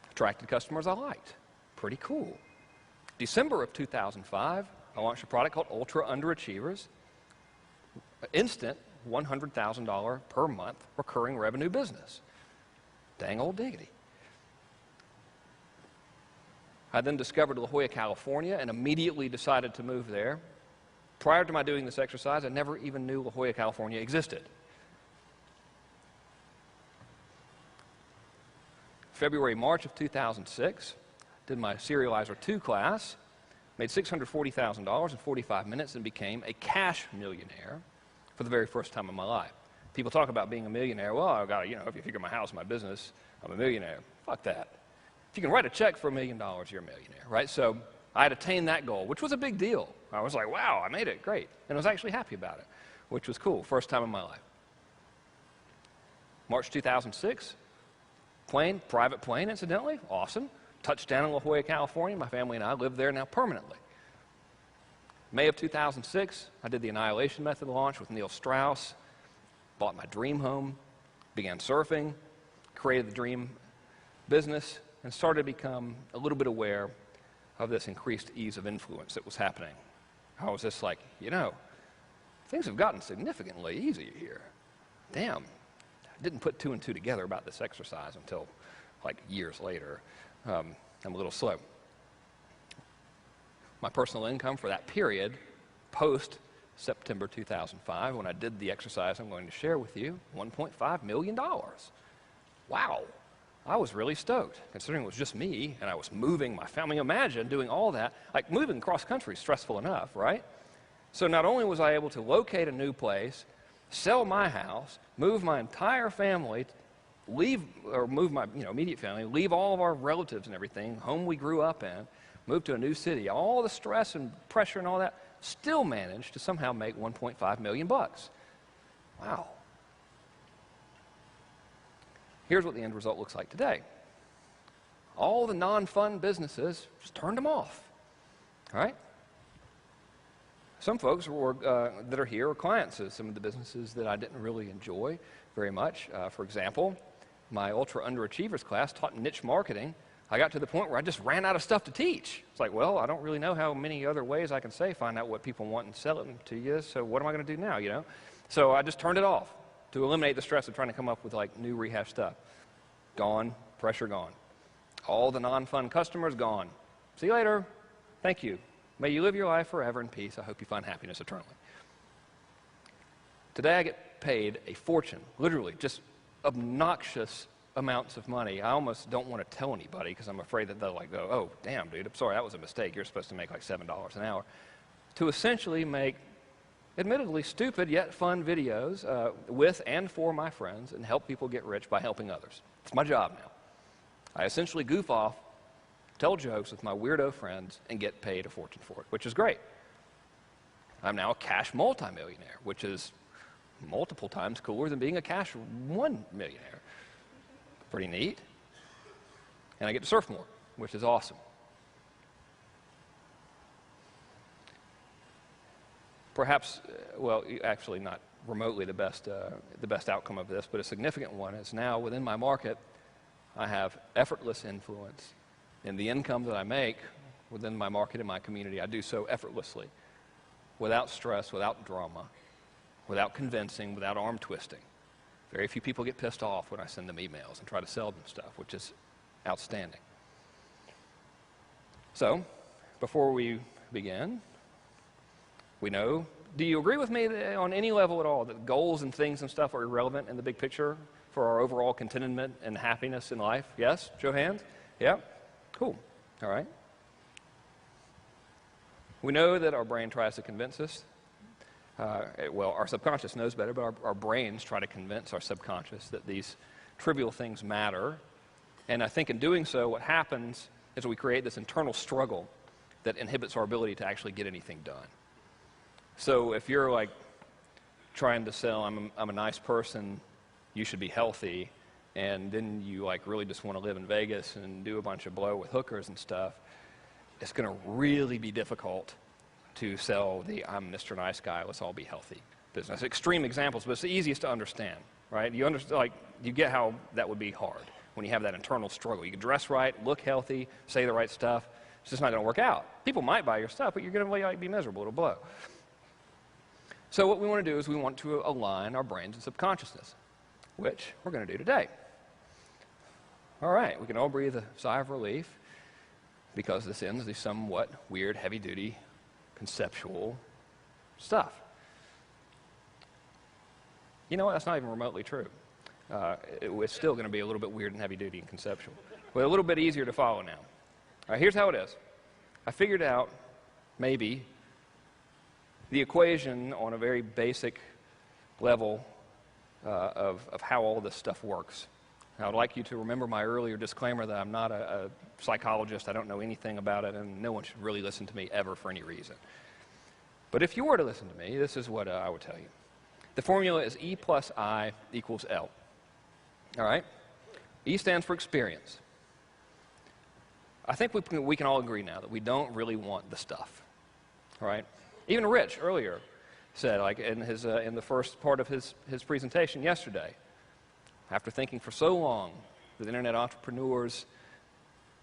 Attracted customers I liked. Pretty cool. December of 2005, I launched a product called Ultra Underachievers. Instant $100,000 per month recurring revenue business. Dang old diggity. I then discovered La Jolla, California, and immediately decided to move there. Prior to my doing this exercise, I never even knew La Jolla, California existed. February, March of 2006, did my Serializer 2 class, made $640,000 in 45 minutes, and became a cash millionaire for the very first time in my life. People talk about being a millionaire. Well, I've got, if you figure my house, my business, I'm a millionaire. Fuck that. If you can write a check for $1 million, you're a millionaire, right? So I had attained that goal, which was a big deal. I was like, wow, I made it, great. And I was actually happy about it, which was cool, first time in my life. March 2006, private plane, incidentally, awesome. Touchdown in La Jolla, California. My family and I live there now permanently. May of 2006, I did the Annihilation Method launch with Neil Strauss, bought my dream home, began surfing, created the dream business, and started to become a little bit aware of this increased ease of influence that was happening. I was just like, things have gotten significantly easier here. Damn. I didn't put 2 and 2 together about this exercise until years later. I'm a little slow. My personal income for that period, post-September 2005, when I did the exercise I'm going to share with you, $1.5 million. Wow. I was really stoked, considering it was just me, and I was moving my family. Imagine doing all that. Moving cross country is stressful enough, right? So not only was I able to locate a new place, sell my house, move my entire family, move my immediate family, leave all of our relatives and everything, home we grew up in, move to a new city, all the stress and pressure and all that, still managed to somehow make $1.5 million. Wow. Here's what the end result looks like today. All the non-fun businesses, just turned them off, all right? Some folks that are here are clients of some of the businesses that I didn't really enjoy very much. For example, my Ultra Underachievers class taught niche marketing. I got to the point where I just ran out of stuff to teach. It's like, well, I don't really know how many other ways I can find out what people want and sell it to you, so what am I going to do now, you know? So I just turned it off to eliminate the stress of trying to come up with like new rehash stuff. Gone, pressure gone. All the non-fun customers gone. See you later. Thank you. May you live your life forever in peace. I hope you find happiness eternally. Today I get paid a fortune, literally just obnoxious amounts of money. I almost don't want to tell anybody because I'm afraid that they'll like go, oh, damn, dude, I'm sorry, that was a mistake. You're supposed to make like $7 an hour. To essentially make admittedly stupid yet fun videos with and for my friends and help people get rich by helping others. It's my job now. I essentially goof off, tell jokes with my weirdo friends, and get paid a fortune for it, which is great. I'm now a cash multimillionaire, which is multiple times cooler than being a cash $1 millionaire. Pretty neat. And I get to surf more, which is awesome. Perhaps, well, actually not remotely the best outcome of this, but a significant one is now within my market, I have effortless influence in the income that I make within my market and my community. I do so effortlessly, without stress, without drama, without convincing, without arm twisting. Very few people get pissed off when I send them emails and try to sell them stuff, which is outstanding. So, before we begin, we know, do you agree with me on any level at all that goals and things and stuff are irrelevant in the big picture for our overall contentment and happiness in life? Yes? Show hands? Yeah? Cool. All right. We know that our brain tries to convince us. Well, our subconscious knows better, but our brains try to convince our subconscious that these trivial things matter. And I think in doing so, what happens is we create this internal struggle that inhibits our ability to actually get anything done. So if you're like trying to sell, I'm a nice person, you should be healthy, and then you like really just want to live in Vegas and do a bunch of blow with hookers and stuff, it's going to really be difficult to sell the I'm Mr. Nice Guy, let's all be healthy business. Extreme examples, but it's the easiest to understand, right? You understand, like, you get how that would be hard when you have that internal struggle. You can dress right, look healthy, say the right stuff. It's just not going to work out. People might buy your stuff, but you're going to like, be miserable. It'll blow. So what we want to do is we want to align our brains and subconsciousness, which we're going to do today. All right, we can all breathe a sigh of relief because this ends the somewhat weird, heavy-duty, conceptual stuff. You know what? That's not even remotely true. It's still going to be a little bit weird and heavy-duty and conceptual, but a little bit easier to follow now. All right, here's how it is. I figured out, maybe, the equation on a very basic level of how all this stuff works. I would like you to remember my earlier disclaimer that I'm not a psychologist, I don't know anything about it, and no one should really listen to me ever for any reason. But if you were to listen to me, this is what I would tell you. The formula is E plus I equals L. All right? E stands for experience. I think we can all agree now that we don't really want the stuff. All right? Even Rich earlier said, like in the first part of his presentation yesterday, after thinking for so long that internet entrepreneurs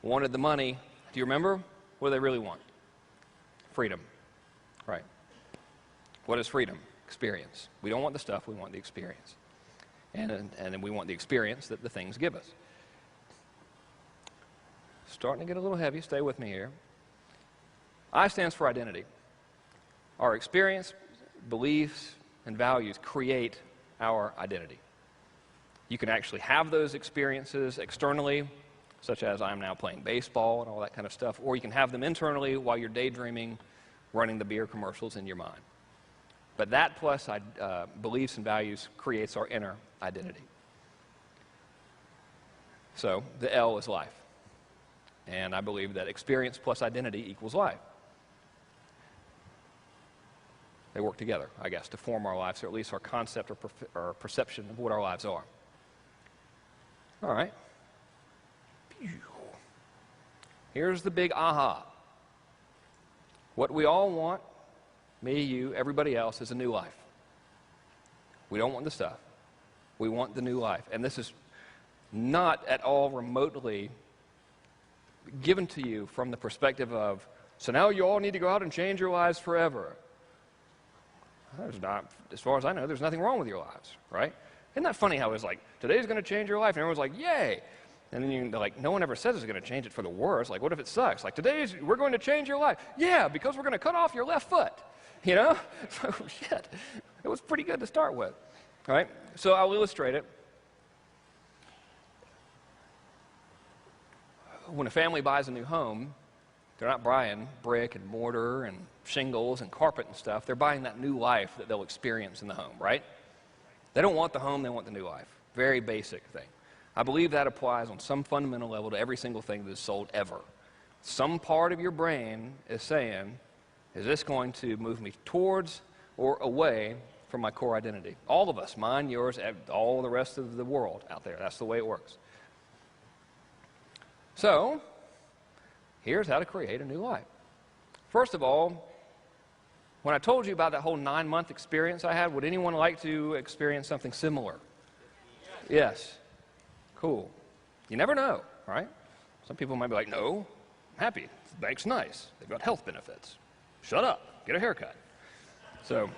wanted the money, do you remember? What do they really want? Freedom. Right. What is freedom? Experience. We don't want the stuff, we want the experience. And then we want the experience that the things give us. Starting to get a little heavy, stay with me here. I stands for identity. Our experience, beliefs, and values create our identity. You can actually have those experiences externally, such as I'm now playing baseball and all that kind of stuff, or you can have them internally while you're daydreaming, running the beer commercials in your mind. But that plus beliefs and values creates our inner identity. So the L is life. And I believe that experience plus identity equals life. They work together, I guess, to form our lives, or at least our concept or perception of what our lives are. All right. Here's the big aha. What we all want, me, you, everybody else, is a new life. We don't want the stuff. We want the new life. And this is not at all remotely given to you from the perspective of, so now you all need to go out and change your lives forever. There's not, as far as I know, there's nothing wrong with your lives, right? Isn't that funny how it's like, today's going to change your life, and everyone's like, yay! And then they're like, no one ever says it's going to change it for the worse. Like, what if it sucks? Like, we're going to change your life. Yeah, because we're going to cut off your left foot, you know? So, shit, it was pretty good to start with, all right? So I'll illustrate it. When a family buys a new home, they're not buying brick and mortar and shingles and carpet and stuff. They're buying that new life that they'll experience in the home, right? They don't want the home, they want the new life. Very basic thing. I believe that applies on some fundamental level to every single thing that is sold ever. Some part of your brain is saying, is this going to move me towards or away from my core identity? All of us, mine, yours, all the rest of the world out there. That's the way it works. So, here's how to create a new life. First of all, when I told you about that whole 9-month experience I had, would anyone like to experience something similar? Yes. Cool. You never know, right? Some people might be like, no, I'm happy. The bank's nice. They've got health benefits. Shut up. Get a haircut. So,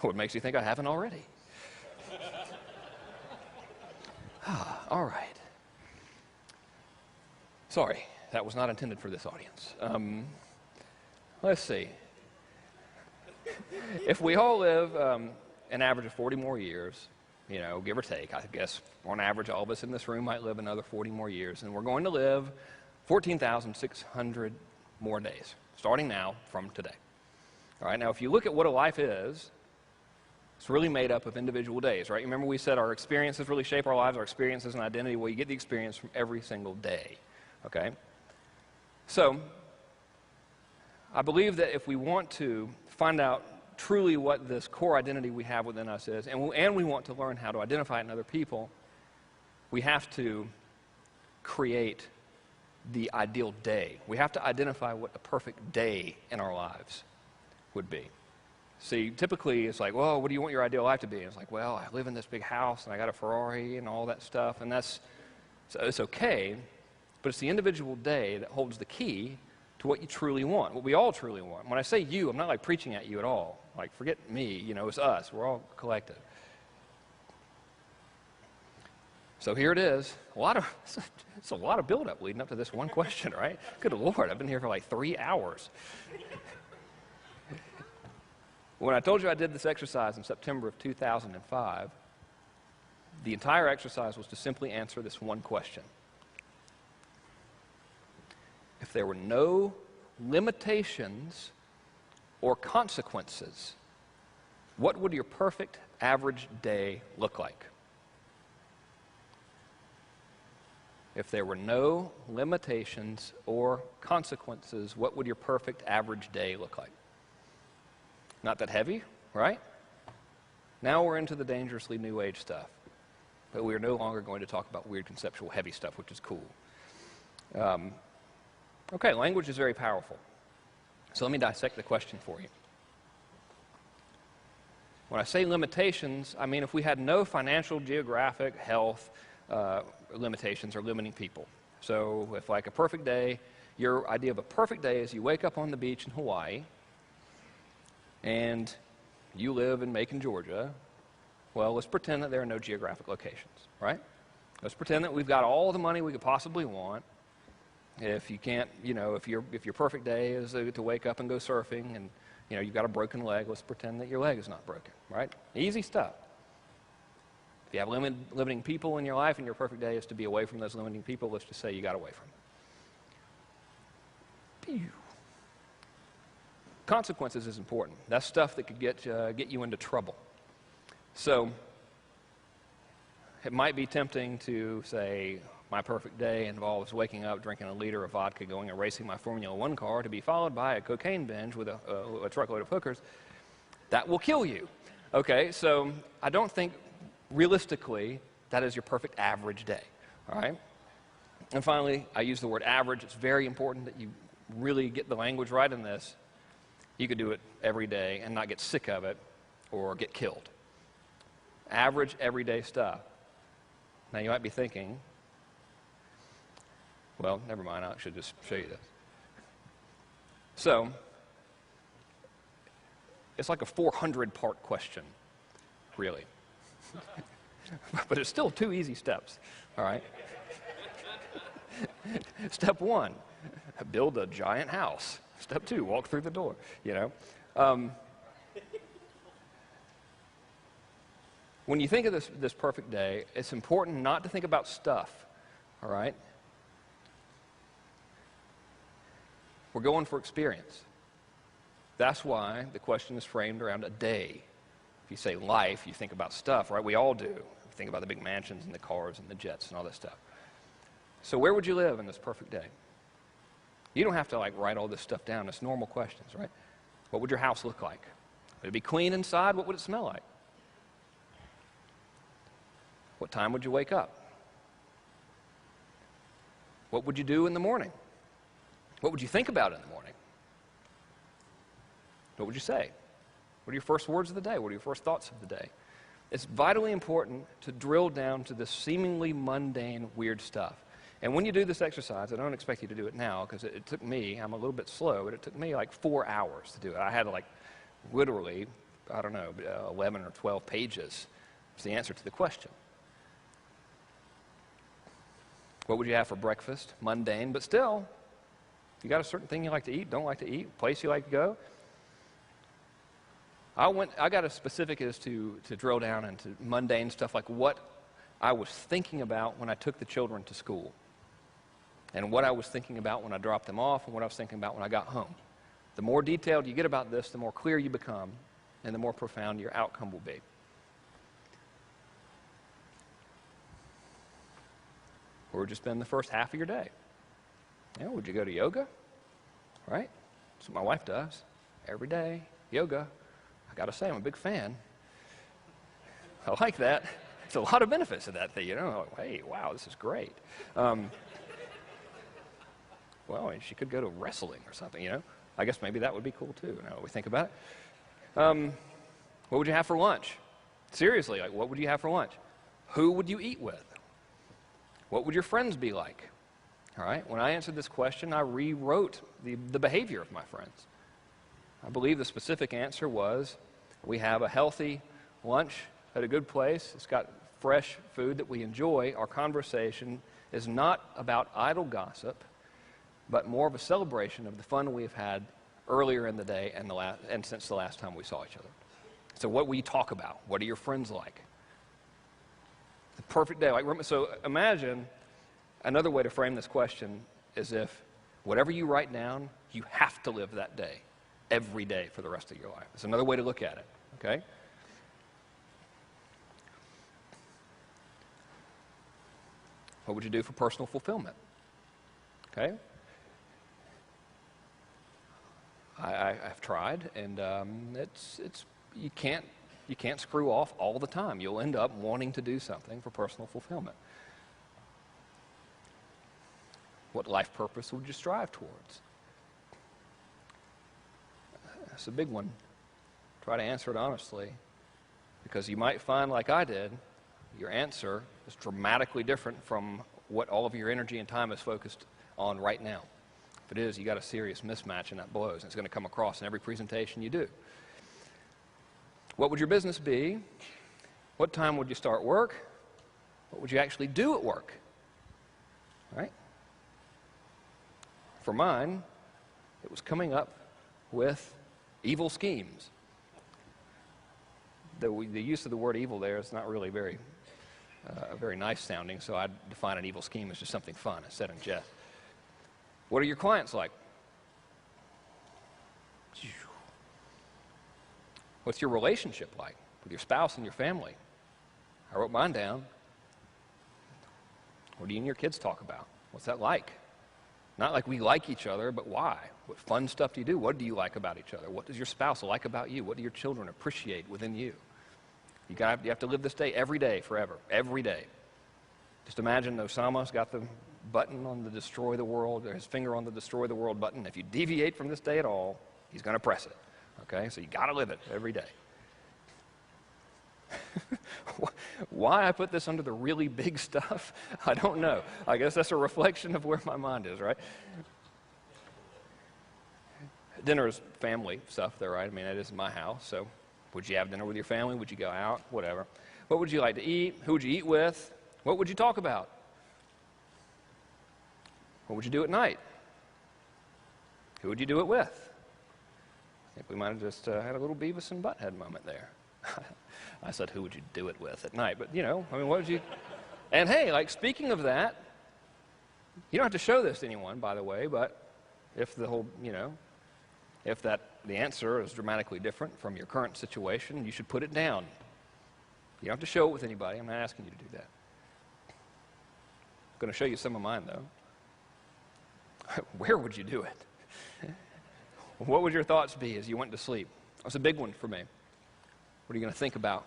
what makes you think I haven't already? All right. Sorry, that was not intended for this audience. Let's see. If we all live an average of 40 more years, you know, give or take, I guess on average all of us in this room might live another 40 more years, and we're going to live 14,600 more days, starting now from today. All right, now if you look at what a life is, it's really made up of individual days, right? Remember we said our experiences really shape our lives, our experiences and identity. Well, you get the experience from every single day, okay? So, I believe that if we want to find out truly what this core identity we have within us is, and we want to learn how to identify it in other people, we have to create the ideal day. We have to identify what a perfect day in our lives would be. See, typically it's like, well, what do you want your ideal life to be? And it's like, well, I live in this big house and I got a Ferrari and all that stuff, and so it's okay, but it's the individual day that holds the key to what you truly want, what we all truly want. When I say you, I'm not like preaching at you at all. Like, forget me, you know, it's us. We're all collective. So here it is. It's a lot of buildup leading up to this one question, right? Good Lord, I've been here for like 3 hours. When I told you I did this exercise in September of 2005, the entire exercise was to simply answer this one question. If there were no limitations or consequences, what would your perfect average day look like? If there were no limitations or consequences, what would your perfect average day look like? Not that heavy, right? Now we're into the dangerously new age stuff. But we are no longer going to talk about weird conceptual heavy stuff, which is cool. Okay, language is very powerful. So let me dissect the question for you. When I say limitations, I mean if we had no financial, geographic, health limitations or limiting people. So if like a perfect day, your idea of a perfect day is you wake up on the beach in Hawaii and you live in Macon, Georgia. Well, let's pretend that there are no geographic locations, right? Let's pretend that we've got all the money we could possibly want. If you can't, you know, if your perfect day is to wake up and go surfing and, you know, you've got a broken leg, let's pretend that your leg is not broken, right? Easy stuff. If you have limiting people in your life and your perfect day is to be away from those limiting people, let's just say you got away from them. Pew. Consequences is important. That's stuff that could get you into trouble. So it might be tempting to say, my perfect day involves waking up, drinking a liter of vodka, going and racing my Formula One car, to be followed by a cocaine binge with a truckload of hookers. That will kill you. Okay, so I don't think realistically that is your perfect average day. All right? And finally, I use the word average. It's very important that you really get the language right in this. You could do it every day and not get sick of it or get killed. Average, everyday stuff. Now, you might be thinking, Well, never mind. I should just show you this. So, it's like a 400-part question, really. But it's still 2 easy steps, all right? Step 1, build a giant house. Step 2, walk through the door, you know? When you think of this perfect day, it's important not to think about stuff, all right? We're going for experience. That's why the question is framed around a day. If you say life, you think about stuff, right? We all do. We think about the big mansions and the cars and the jets and all that stuff. So where would you live in this perfect day? You don't have to like write all this stuff down. It's normal questions, right? What would your house look like? Would it be clean inside? What would it smell like? What time would you wake up? What would you do in the morning? What would you think about in the morning? What would you say? What are your first words of the day? What are your first thoughts of the day? It's vitally important to drill down to this seemingly mundane, weird stuff. And when you do this exercise, I don't expect you to do it now because it took me, I'm a little bit slow, but it took me like 4 hours to do it. I had like literally, I don't know, 11 or 12 pages was the answer to the question. What would you have for breakfast? Mundane, but still, you got a certain thing you like to eat, don't like to eat, place you like to go? I got as specific as to drill down into mundane stuff like what I was thinking about when I took the children to school, and what I was thinking about when I dropped them off, and what I was thinking about when I got home. The more detailed you get about this, the more clear you become, and the more profound your outcome will be. Where would you spend the first half of your day? You know, would you go to yoga? Right? That's what my wife does. Every day, yoga. I got to say, I'm a big fan. I like that. There's a lot of benefits to that thing, you know. Like, hey, wow, this is great. Well, I mean, she could go to wrestling or something, you know. I guess maybe that would be cool, too, now that we think about it. What would you have for lunch? Seriously, like, what would you have for lunch? Who would you eat with? What would your friends be like? All right, when I answered this question, I rewrote the behavior of my friends. I believe the specific answer was, we have a healthy lunch at a good place. It's got fresh food that we enjoy. Our conversation is not about idle gossip, but more of a celebration of the fun we've had earlier in the day and since the last time we saw each other. So what will you talk about? What are your friends like? The perfect day. So imagine another way to frame this question is if whatever you write down, you have to live that day, every day for the rest of your life. It's another way to look at it, okay? What would you do for personal fulfillment? Okay? I've tried, and you can't screw off all the time. You'll end up wanting to do something for personal fulfillment. What life purpose would you strive towards? That's a big one. Try to answer it honestly, because you might find, like I did, your answer is dramatically different from what all of your energy and time is focused on right now. If it is, you got a serious mismatch, and that blows, and it's going to come across in every presentation you do. What would your business be? What time would you start work? What would you actually do at work? All right? For mine, it was coming up with evil schemes. The use of the word evil there is not really very nice sounding, so I'd define an evil scheme as just something fun instead of jest. What are your clients like? What's your relationship like with your spouse and your family? I wrote mine down. What do you and your kids talk about? What's that like? Not like we like each other, but why? What fun stuff do you do? What do you like about each other? What does your spouse like about you? What do your children appreciate within you? You have to live this day every day, forever, every day. Just imagine Osama's got the button on the destroy the world, or his finger on the destroy the world button. If you deviate from this day at all, he's going to press it. Okay, so you got to live it every day. Why I put this under the really big stuff, I don't know. I guess that's a reflection of where my mind is, right? Dinner is family stuff there, right? I mean, it is my house, so would you have dinner with your family? Would you go out? Whatever. What would you like to eat? Who would you eat with? What would you talk about? What would you do at night? Who would you do it with? I think we might have just had a little Beavis and Butthead moment there. I said, who would you do it with at night? But, you know, I mean, what would you... And, hey, like, speaking of that, you don't have to show this to anyone, by the way, but if the whole, you know, if the answer is dramatically different from your current situation, you should put it down. You don't have to show it with anybody. I'm not asking you to do that. I'm going to show you some of mine, though. Where would you do it? What would your thoughts be as you went to sleep? That's a big one for me. What are you going to think about?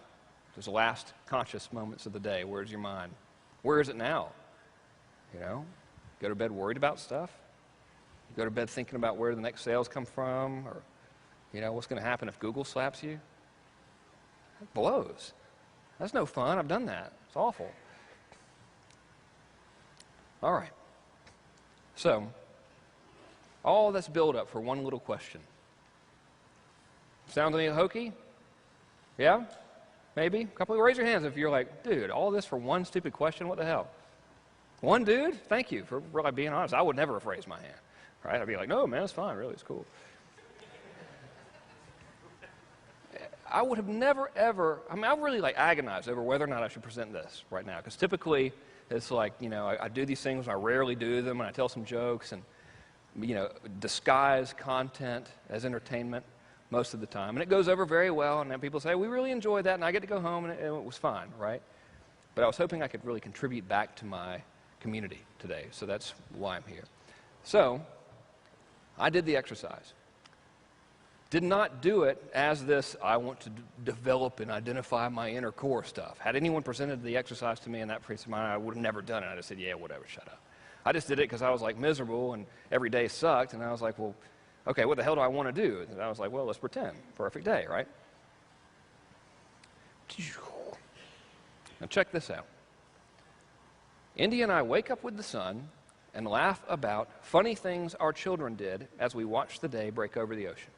Those last conscious moments of the day. Where's your mind? Where is it now? You know, go to bed worried about stuff. You go to bed thinking about where the next sales come from, or, you know, what's going to happen if Google slaps you. That blows. That's no fun. I've done that. It's awful. All right. So, all this build up for one little question. Sound to me hokey? Yeah? Maybe? A couple of raise your hands if you're like, dude, all this for one stupid question? What the hell? One dude? Thank you for really being honest. I would never have raised my hand. Right? I'd be like, no, man, it's fine. Really, it's cool. I would have never, ever, I mean, I really like agonized over whether or not I should present this right now. Because typically, it's like, you know, I do these things, I rarely do them, and I tell some jokes and, you know, disguise content as entertainment most of the time. And it goes over very well, and then people say, we really enjoyed that, and I get to go home, and it was fine, right? But I was hoping I could really contribute back to my community today, so that's why I'm here. So, I did the exercise. Did not do it as this, I want to develop and identify my inner core stuff. Had anyone presented the exercise to me in that frame of mind, I would have never done it. I just said, yeah, whatever, shut up. I just did it because I was like miserable and every day sucked, and I was like, well, okay, what the hell do I want to do? And I was like, well, let's pretend. Perfect day, right? Now check this out. Indy and I wake up with the sun and laugh about funny things our children did as we watch the day break over the ocean.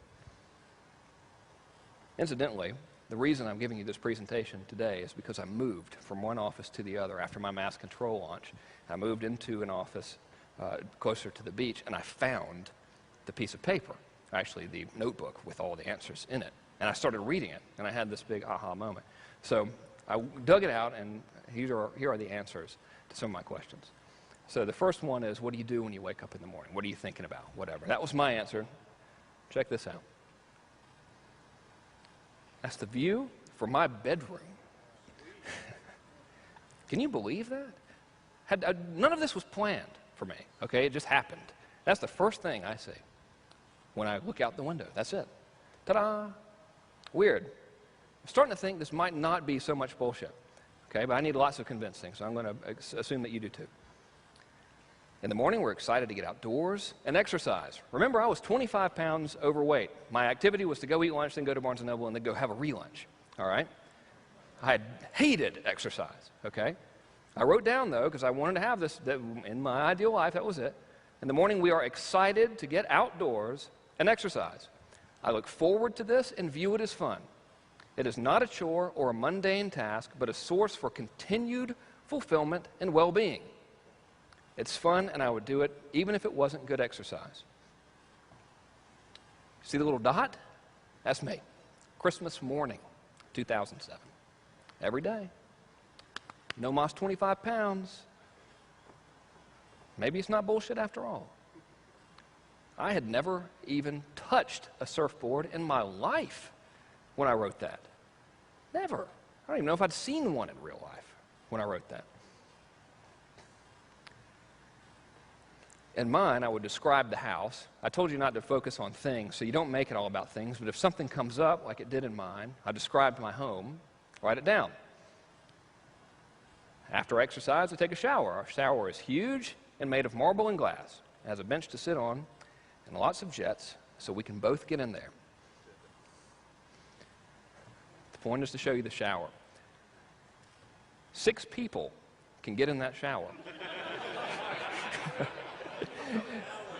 Incidentally, the reason I'm giving you this presentation today is because I moved from one office to the other after my mass control launch. I moved into an office closer to the beach, and I found the piece of paper, actually the notebook with all the answers in it. And I started reading it, and I had this big aha moment. So I dug it out, and here are the answers to some of my questions. So the first one is, what do you do when you wake up in the morning? What are you thinking about? Whatever. That was my answer. Check this out. That's the view from my bedroom. Can you believe that? None of this was planned for me, okay? It just happened. That's the first thing I see when I look out the window. That's it. Ta-da! Weird. I'm starting to think this might not be so much bullshit, okay? But I need lots of convincing, so I'm going to assume that you do too. In the morning, we're excited to get outdoors and exercise. Remember, I was 25 pounds overweight. My activity was to go eat lunch, then go to Barnes & Noble, and then go have a re-lunch, all right? I had hated exercise, okay? I wrote down, though, because I wanted to have this, in my ideal life, that was it. In the morning, we are excited to get outdoors and exercise. I look forward to this and view it as fun. It is not a chore or a mundane task, but a source for continued fulfillment and well-being. It's fun, and I would do it even if it wasn't good exercise. See the little dot? That's me. Christmas morning, 2007. Every day. No moss 25 pounds. Maybe it's not bullshit after all. I had never even touched a surfboard in my life when I wrote that. Never. I don't even know if I'd seen one in real life when I wrote that. In mine, I would describe the house. I told you not to focus on things, so you don't make it all about things, but if something comes up, like it did in mine, I described my home, write it down. After exercise, I take a shower. Our shower is huge and made of marble and glass. It has a bench to sit on and lots of jets, so we can both get in there. The point is to show you the shower. 6 people can get in that shower.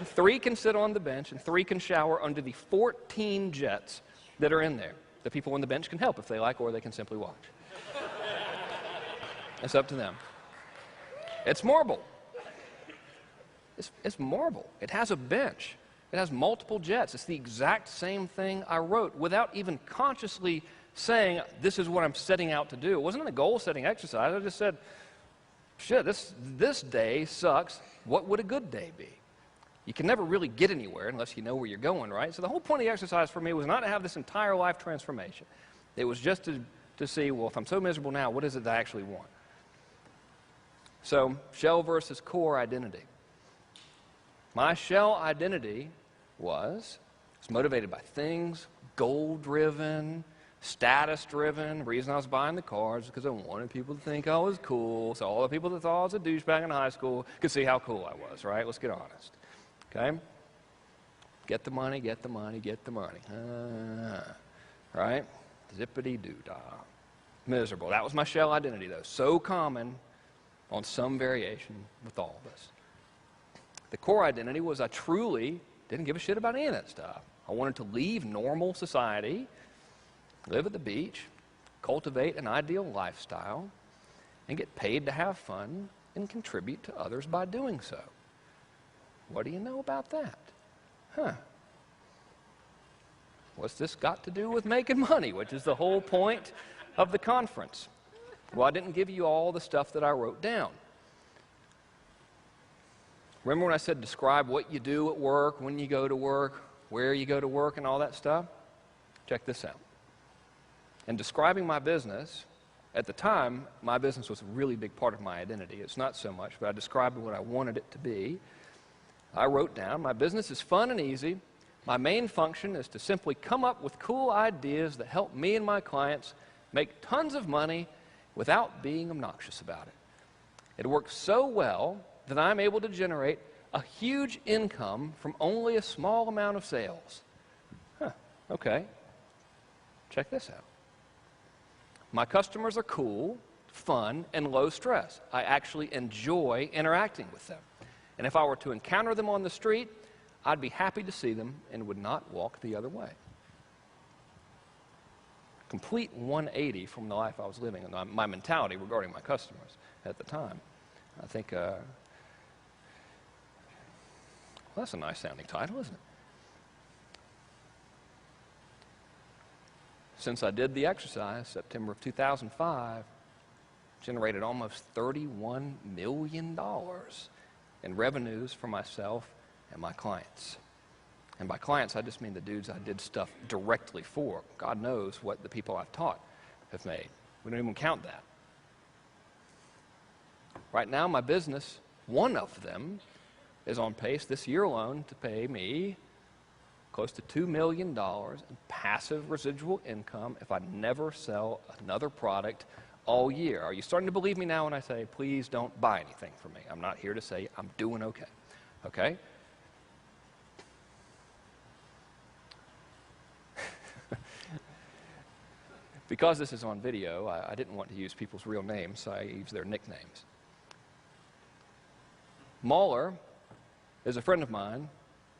3 can sit on the bench, and 3 can shower under the 14 jets that are in there. The people on the bench can help if they like, or they can simply watch. It's up to them. It's marble. It's marble. It has a bench. It has multiple jets. It's the exact same thing I wrote without even consciously saying, this is what I'm setting out to do. It wasn't a goal-setting exercise. I just said, shit, this day sucks. What would a good day be? You can never really get anywhere unless you know where you're going, right? So the whole point of the exercise for me was not to have this entire life transformation. It was just to see, well, if I'm so miserable now, what is it that I actually want? So, shell versus core identity. My shell identity was motivated by things, goal-driven, status-driven. The reason I was buying the cars is because I wanted people to think I was cool, so all the people that thought I was a douchebag in high school could see how cool I was, right? Let's get honest, okay? Get the money, get the money, get the money. Right? Zippity-doo-dah. Miserable. That was my shell identity, though. So common on some variation with all of us. The core identity was I truly didn't give a shit about any of that stuff. I wanted to leave normal society, live at the beach, cultivate an ideal lifestyle, and get paid to have fun and contribute to others by doing so. What do you know about that? Huh. What's this got to do with making money, which is the whole point of the conference? Well, I didn't give you all the stuff that I wrote down. Remember when I said describe what you do at work, when you go to work, where you go to work, and all that stuff? Check this out. In describing my business, at the time, my business was a really big part of my identity. It's not so much, but I described what I wanted it to be. I wrote down, my business is fun and easy. My main function is to simply come up with cool ideas that help me and my clients make tons of money without being obnoxious about it. It works so well that I'm able to generate a huge income from only a small amount of sales. Huh, okay. Check this out. My customers are cool, fun, and low stress. I actually enjoy interacting with them. And if I were to encounter them on the street, I'd be happy to see them and would not walk the other way. Complete 180 from the life I was living and my mentality regarding my customers at the time. I think, well, that's a nice sounding title, isn't it? Since I did the exercise, September of 2005, generated almost $31 million in revenues for myself and my clients. And by clients, I just mean the dudes I did stuff directly for. God knows what the people I've taught have made. We don't even count that. Right now, my business, one of them, is on pace this year alone to pay me close to $2 million in passive residual income if I never sell another product all year. Are you starting to believe me now when I say, please don't buy anything from me? I'm not here to say I'm doing okay. Okay? Because this is on video, I didn't want to use people's real names, so I used their nicknames. Mahler is a friend of mine.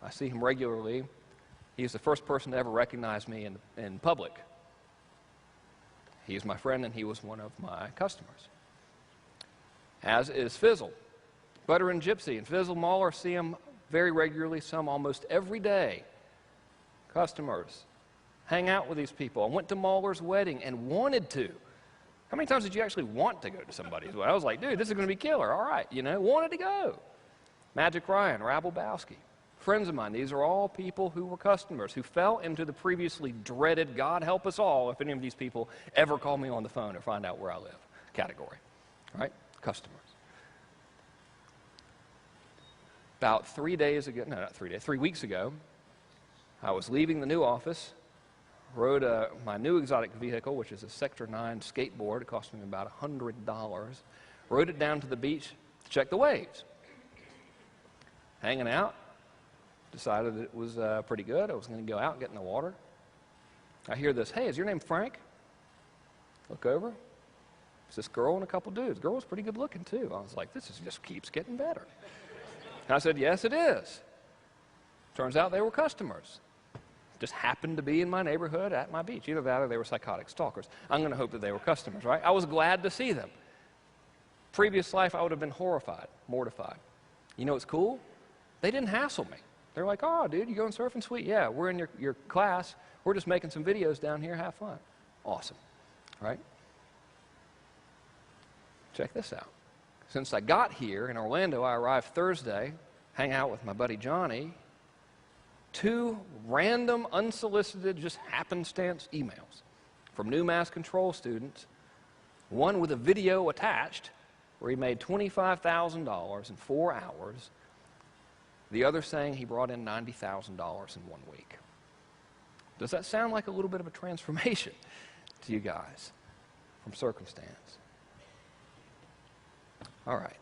I see him regularly. He's the first person to ever recognize me in public. He's my friend, and he was one of my customers. As is Fizzle, Butter and Gypsy. And Fizzle, Mahler, see him very regularly, some almost every day. Customers. Hang out with these people. I went to Mahler's wedding and wanted to. How many times did you actually want to go to somebody's wedding? I was like, dude, this is going to be killer. All right, wanted to go. Magic Ryan, Rabelbowski. Friends of mine, these are all people who were customers, who fell into the previously dreaded, God help us all, if any of these people ever call me on the phone or find out where I live, category, right? Customers. About 3 days ago, no, not 3 days, 3 weeks ago, I was leaving the new office, rode my new exotic vehicle, which is a Sector 9 skateboard. It cost me about $100. Rode it down to the beach to check the waves. Hanging out. Decided it was pretty good. I was going to go out and get in the water. I hear this, hey, is your name Frank? Look over. It's this girl and a couple dudes. Girl was pretty good looking, too. I was like, this just keeps getting better. And I said, yes, it is. Turns out they were customers. Just happened to be in my neighborhood at my beach. Either that or they were psychotic stalkers. I'm going to hope that they were customers, right? I was glad to see them. Previous life, I would have been horrified, mortified. You know what's cool? They didn't hassle me. They're like, oh, dude, you going surfing? Sweet. Yeah, we're in your class. We're just making some videos down here. Have fun. Awesome, right? Check this out. Since I got here in Orlando, I arrived Thursday, hang out with my buddy Johnny, 2 random, unsolicited, just happenstance emails from new mass control students, one with a video attached where he made $25,000 in 4 hours, the other saying he brought in $90,000 in 1 week. Does that sound like a little bit of a transformation to you guys from circumstance? All right.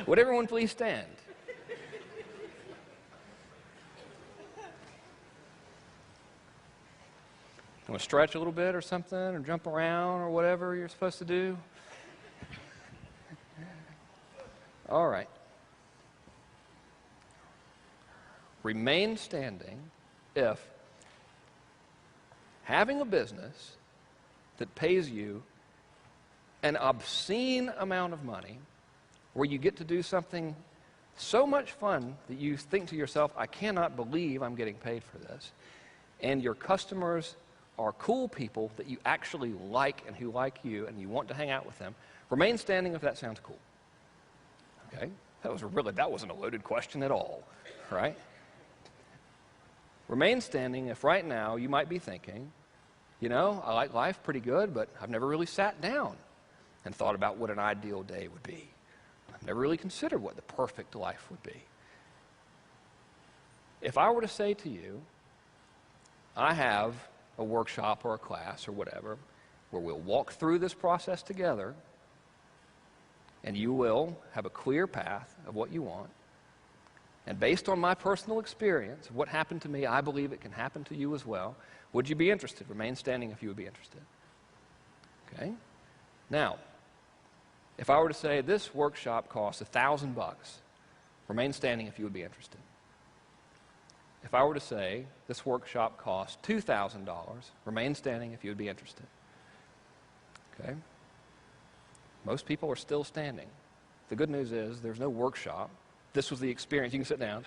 Would everyone please stand? Want to stretch a little bit or something, or jump around, or whatever you're supposed to do? All right. Remain standing if having a business that pays you an obscene amount of money, where you get to do something so much fun that you think to yourself, I cannot believe I'm getting paid for this, and your customers are cool people that you actually like and who like you and you want to hang out with them, remain standing if that sounds cool. Okay? That wasn't a loaded question at all, right? Remain standing if right now you might be thinking, you know, I like life pretty good, but I've never really sat down and thought about what an ideal day would be. I've never really considered what the perfect life would be. If I were to say to you, I have a workshop or a class or whatever where we'll walk through this process together and you will have a clear path of what you want, and based on my personal experience of what happened to me, I believe it can happen to you as well, would you be interested? Remain standing if you would be interested. Okay? Now, if I were to say this workshop costs $1,000, remain standing if you would be interested. If I were to say this workshop costs $2,000, remain standing if you would be interested. Okay? Most people are still standing. The good news is there's no workshop. This was the experience. You can sit down.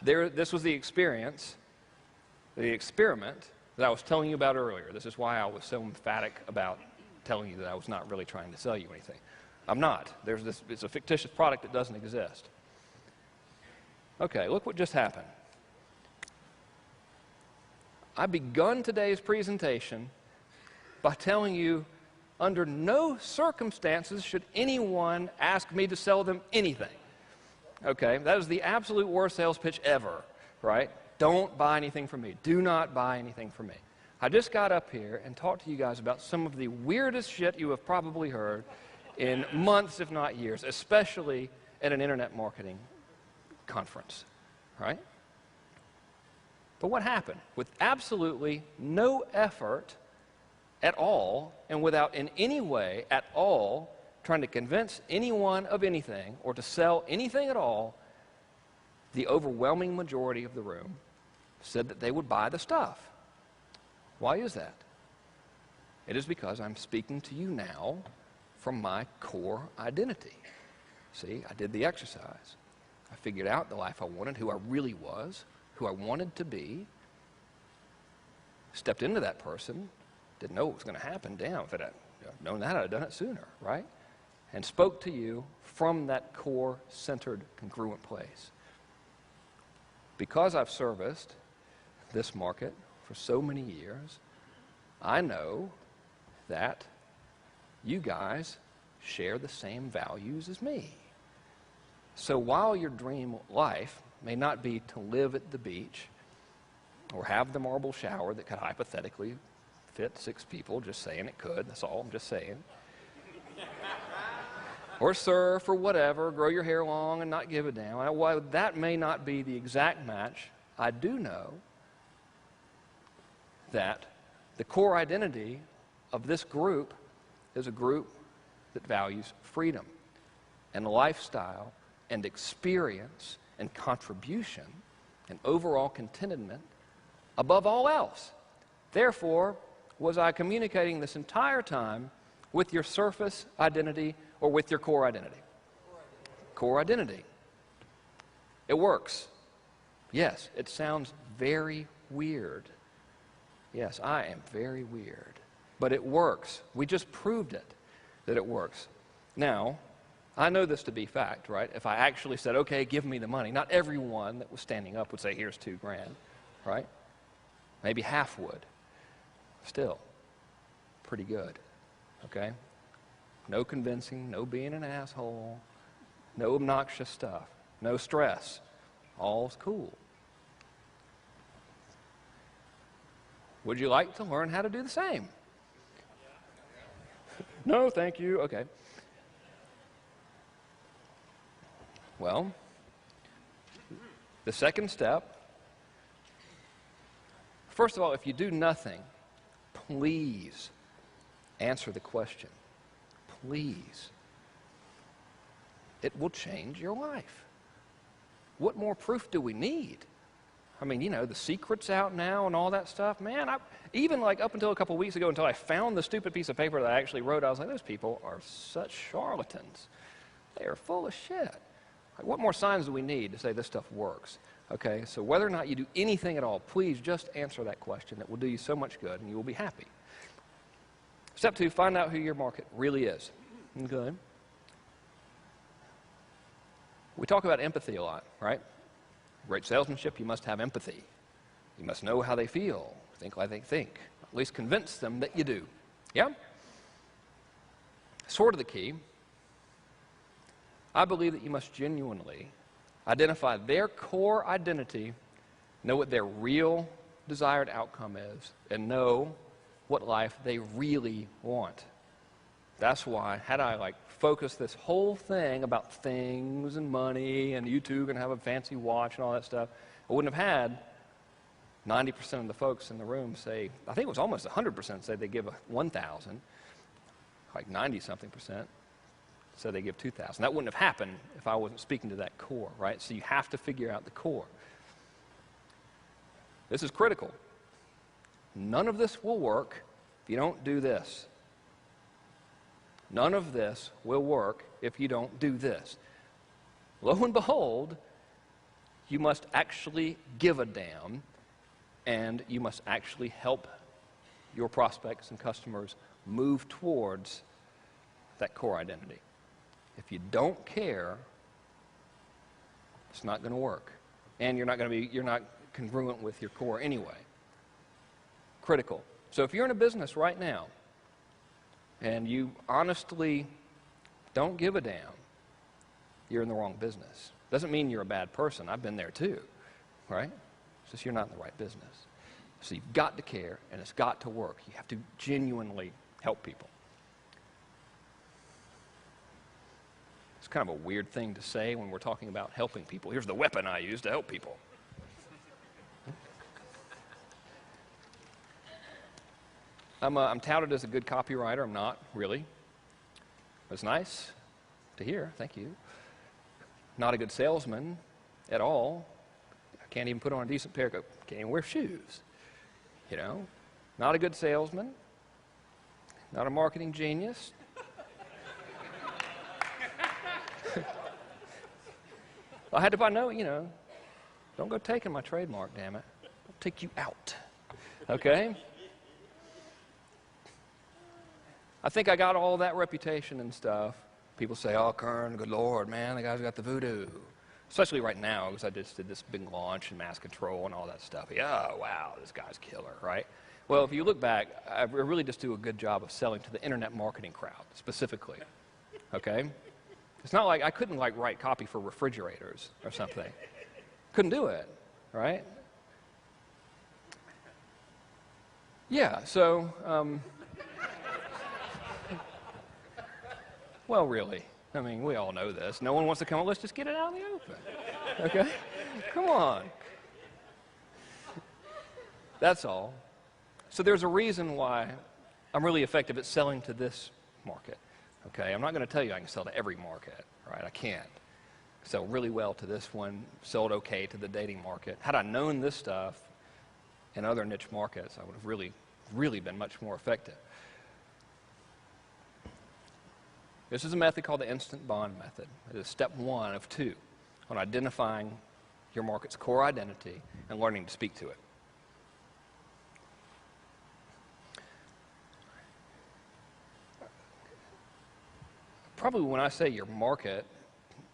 This was the experience, the experiment that I was telling you about earlier. This is why I was so emphatic about telling you that I was not really trying to sell you anything. I'm not. It's a fictitious product that doesn't exist. Okay, look what just happened. I begun today's presentation by telling you under no circumstances should anyone ask me to sell them anything. Okay, that is the absolute worst sales pitch ever, right? Don't buy anything from me. Do not buy anything from me. I just got up here and talked to you guys about some of the weirdest shit you have probably heard in months, if not years, especially at an internet marketing conference, right? But what happened? With absolutely no effort at all, and without in any way at all trying to convince anyone of anything or to sell anything at all, the overwhelming majority of the room said that they would buy the stuff. Why is that? It is because I'm speaking to you now from my core identity. See, I did the exercise. I figured out the life I wanted, who I really was, who I wanted to be, stepped into that person, didn't know what was going to happen. Damn, if I'd known that, I'd have done it sooner, right? And spoke to you from that core-centered, congruent place. Because I've serviced this market for so many years, I know that you guys share the same values as me. So while your dream life may not be to live at the beach or have the marble shower that could hypothetically fit 6 people, just saying it could, that's all, I'm just saying. Or surf or whatever, grow your hair long and not give a damn. While that may not be the exact match, I do know that the core identity of this group is a group that values freedom and lifestyle and experience and contribution and overall contentment above all else. Therefore, was I communicating this entire time with your surface identity or with your core identity? Core identity. It works. Yes, it sounds very weird. Yes, I am very weird. But it works. We just proved it, that it works. Now, I know this to be fact, right? If I actually said, okay, give me the money, not everyone that was standing up would say, here's $2,000, right? Maybe half would. Still, pretty good, okay? No convincing, no being an asshole, no obnoxious stuff, no stress. All's cool. Would you like to learn how to do the same? No, thank you. Okay. Well, the second step, first of all, if you do nothing, please answer the question. Please. It will change your life. What more proof do we need? I mean, you know, the secret's out now and all that stuff. Man, even like up until a couple weeks ago, until I found the stupid piece of paper that I actually wrote, I was like, those people are such charlatans. They are full of shit. Like, what more signs do we need to say this stuff works? Okay, so whether or not you do anything at all, please just answer that question. It will do you so much good, and you will be happy. Step 2, find out who your market really is. Okay. We talk about empathy a lot, right? Great salesmanship, you must have empathy. You must know how they feel, think like they think. At least convince them that you do. Yeah? Sort of the key. I believe that you must genuinely identify their core identity, know what their real desired outcome is, and know what life they really want. That's why, had I like focused this whole thing about things and money and you two can have a fancy watch and all that stuff, I wouldn't have had 90% of the folks in the room say, I think it was almost 100% say they give $1,000, like 90-something% said they give $2,000. That wouldn't have happened if I wasn't speaking to that core, right? So you have to figure out the core. This is critical. None of this will work if you don't do this. None of this will work if you don't do this. Lo and behold, you must actually give a damn, and you must actually help your prospects and customers move towards that core identity. If you don't care, it's not going to work. And you're not congruent with your core anyway. Critical. So if you're in a business right now, and you honestly don't give a damn, you're in the wrong business. Doesn't mean you're a bad person. I've been there too, right? It's just you're not in the right business. So you've got to care, and it's got to work. You have to genuinely help people. It's kind of a weird thing to say when we're talking about helping people. Here's the weapon I use to help people. I'm touted as a good copywriter. I'm not, really. That's nice to hear. Thank you. Not a good salesman at all. I can't even put on a decent pair of, can't even wear shoes. You know? Not a good salesman. Not a marketing genius. I had to find, don't go taking my trademark, damn it. I'll take you out. Okay? I think I got all that reputation and stuff. People say, oh, Kern, good Lord, man, the guy's got the voodoo. Especially right now, because I just did this big launch and mass control and all that stuff. Yeah, oh, wow, this guy's killer, right? Well, if you look back, I really just do a good job of selling to the internet marketing crowd, specifically, okay? It's not like I couldn't, write copy for refrigerators or something. Couldn't do it, right? Yeah, so... well, really. I mean, we all know this. No one wants to come up. Let's just get it out in the open. Okay? Come on. That's all. So there's a reason why I'm really effective at selling to this market. Okay, I'm not going to tell you I can sell to every market, right? I can't. Sell really well to this one, sold okay to the dating market. Had I known this stuff in other niche markets, I would have really been much more effective. This is a method called the instant bond method. It is step 1 of 2 on identifying your market's core identity and learning to speak to it. Probably when I say your market,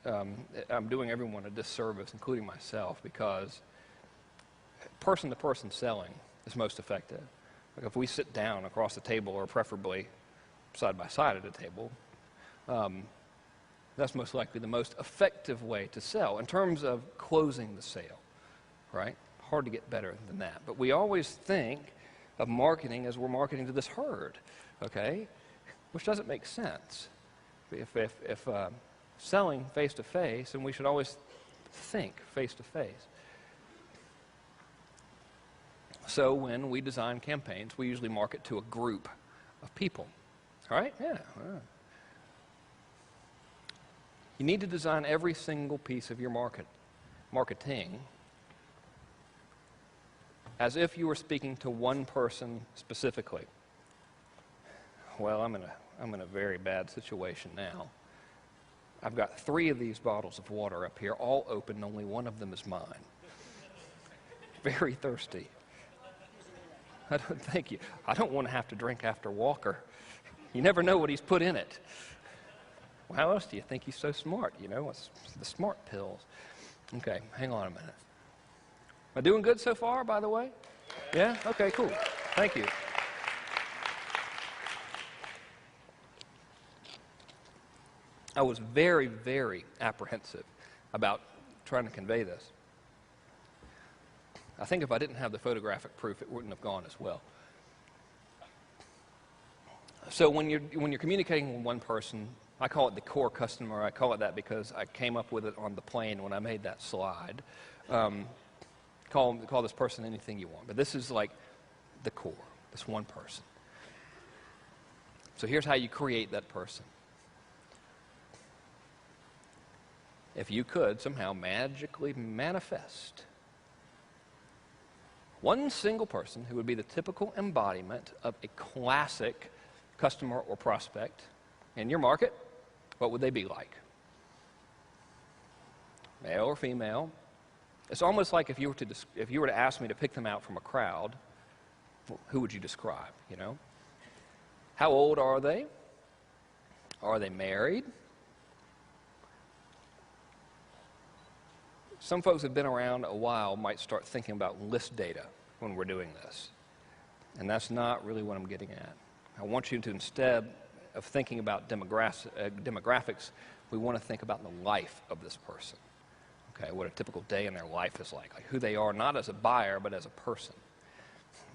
I'm doing everyone a disservice, including myself, because person-to-person selling is most effective. Like if we sit down across the table, or preferably side by side at a table, that's most likely the most effective way to sell in terms of closing the sale, right? Hard to get better than that. But we always think of marketing as we're marketing to this herd, okay? Which doesn't make sense. If selling face-to-face, and we should always think face-to-face. So when we design campaigns, we usually market to a group of people, right? Yeah. You need to design every single piece of your marketing as if you were speaking to one person specifically. Well, I'm in a very bad situation now. I've got 3 of these bottles of water up here, all open, only one of them is mine. Very thirsty. Thank you. I don't want to have to drink after Walker. You never know what he's put in it. Well, how else do you think he's so smart? You know, it's the smart pills. Okay, hang on a minute. Am I doing good so far, by the way? Yeah? Okay, cool. Thank you. I was very apprehensive about trying to convey this. I think if I didn't have the photographic proof, it wouldn't have gone as well. So when you're communicating with one person, I call it the core customer. I call it that because I came up with it on the plane when I made that slide. Call this person anything you want, but this is like the core, this one person. So here's how you create that person. If you could somehow magically manifest one single person who would be the typical embodiment of a classic customer or prospect in your market, what would they be like? Male or female? It's almost like if you were to ask me to pick them out from a crowd, who would you describe, you know? How old are they? Are they married? Some folks who've been around a while might start thinking about list data when we're doing this. And that's not really what I'm getting at. I want you to, instead of thinking about demographics, we want to think about the life of this person. Okay, what a typical day in their life is like who they are, not as a buyer, but as a person.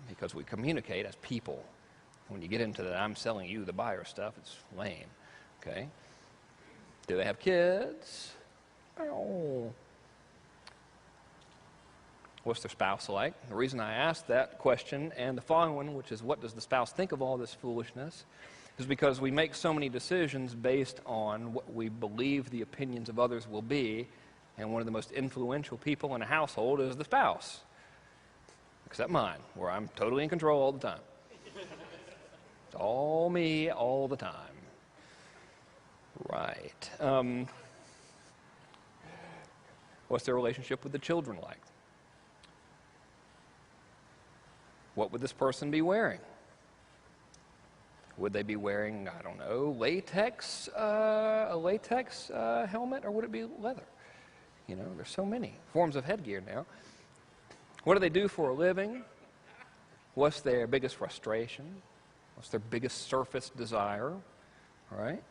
Because we communicate as people. When you get into that I'm selling you the buyer stuff, it's lame. Okay? Do they have kids? Oh. What's their spouse like? The reason I asked that question and the following one, which is what does the spouse think of all this foolishness, is because we make so many decisions based on what we believe the opinions of others will be, and one of the most influential people in a household is the spouse. Except mine, where I'm totally in control all the time. It's all me all the time. Right. What's their relationship with the children like? What would this person be wearing? Would they be wearing, I don't know, a latex helmet, or would it be leather? You know, there's so many forms of headgear now. What do they do for a living? What's their biggest frustration? What's their biggest surface desire? All right?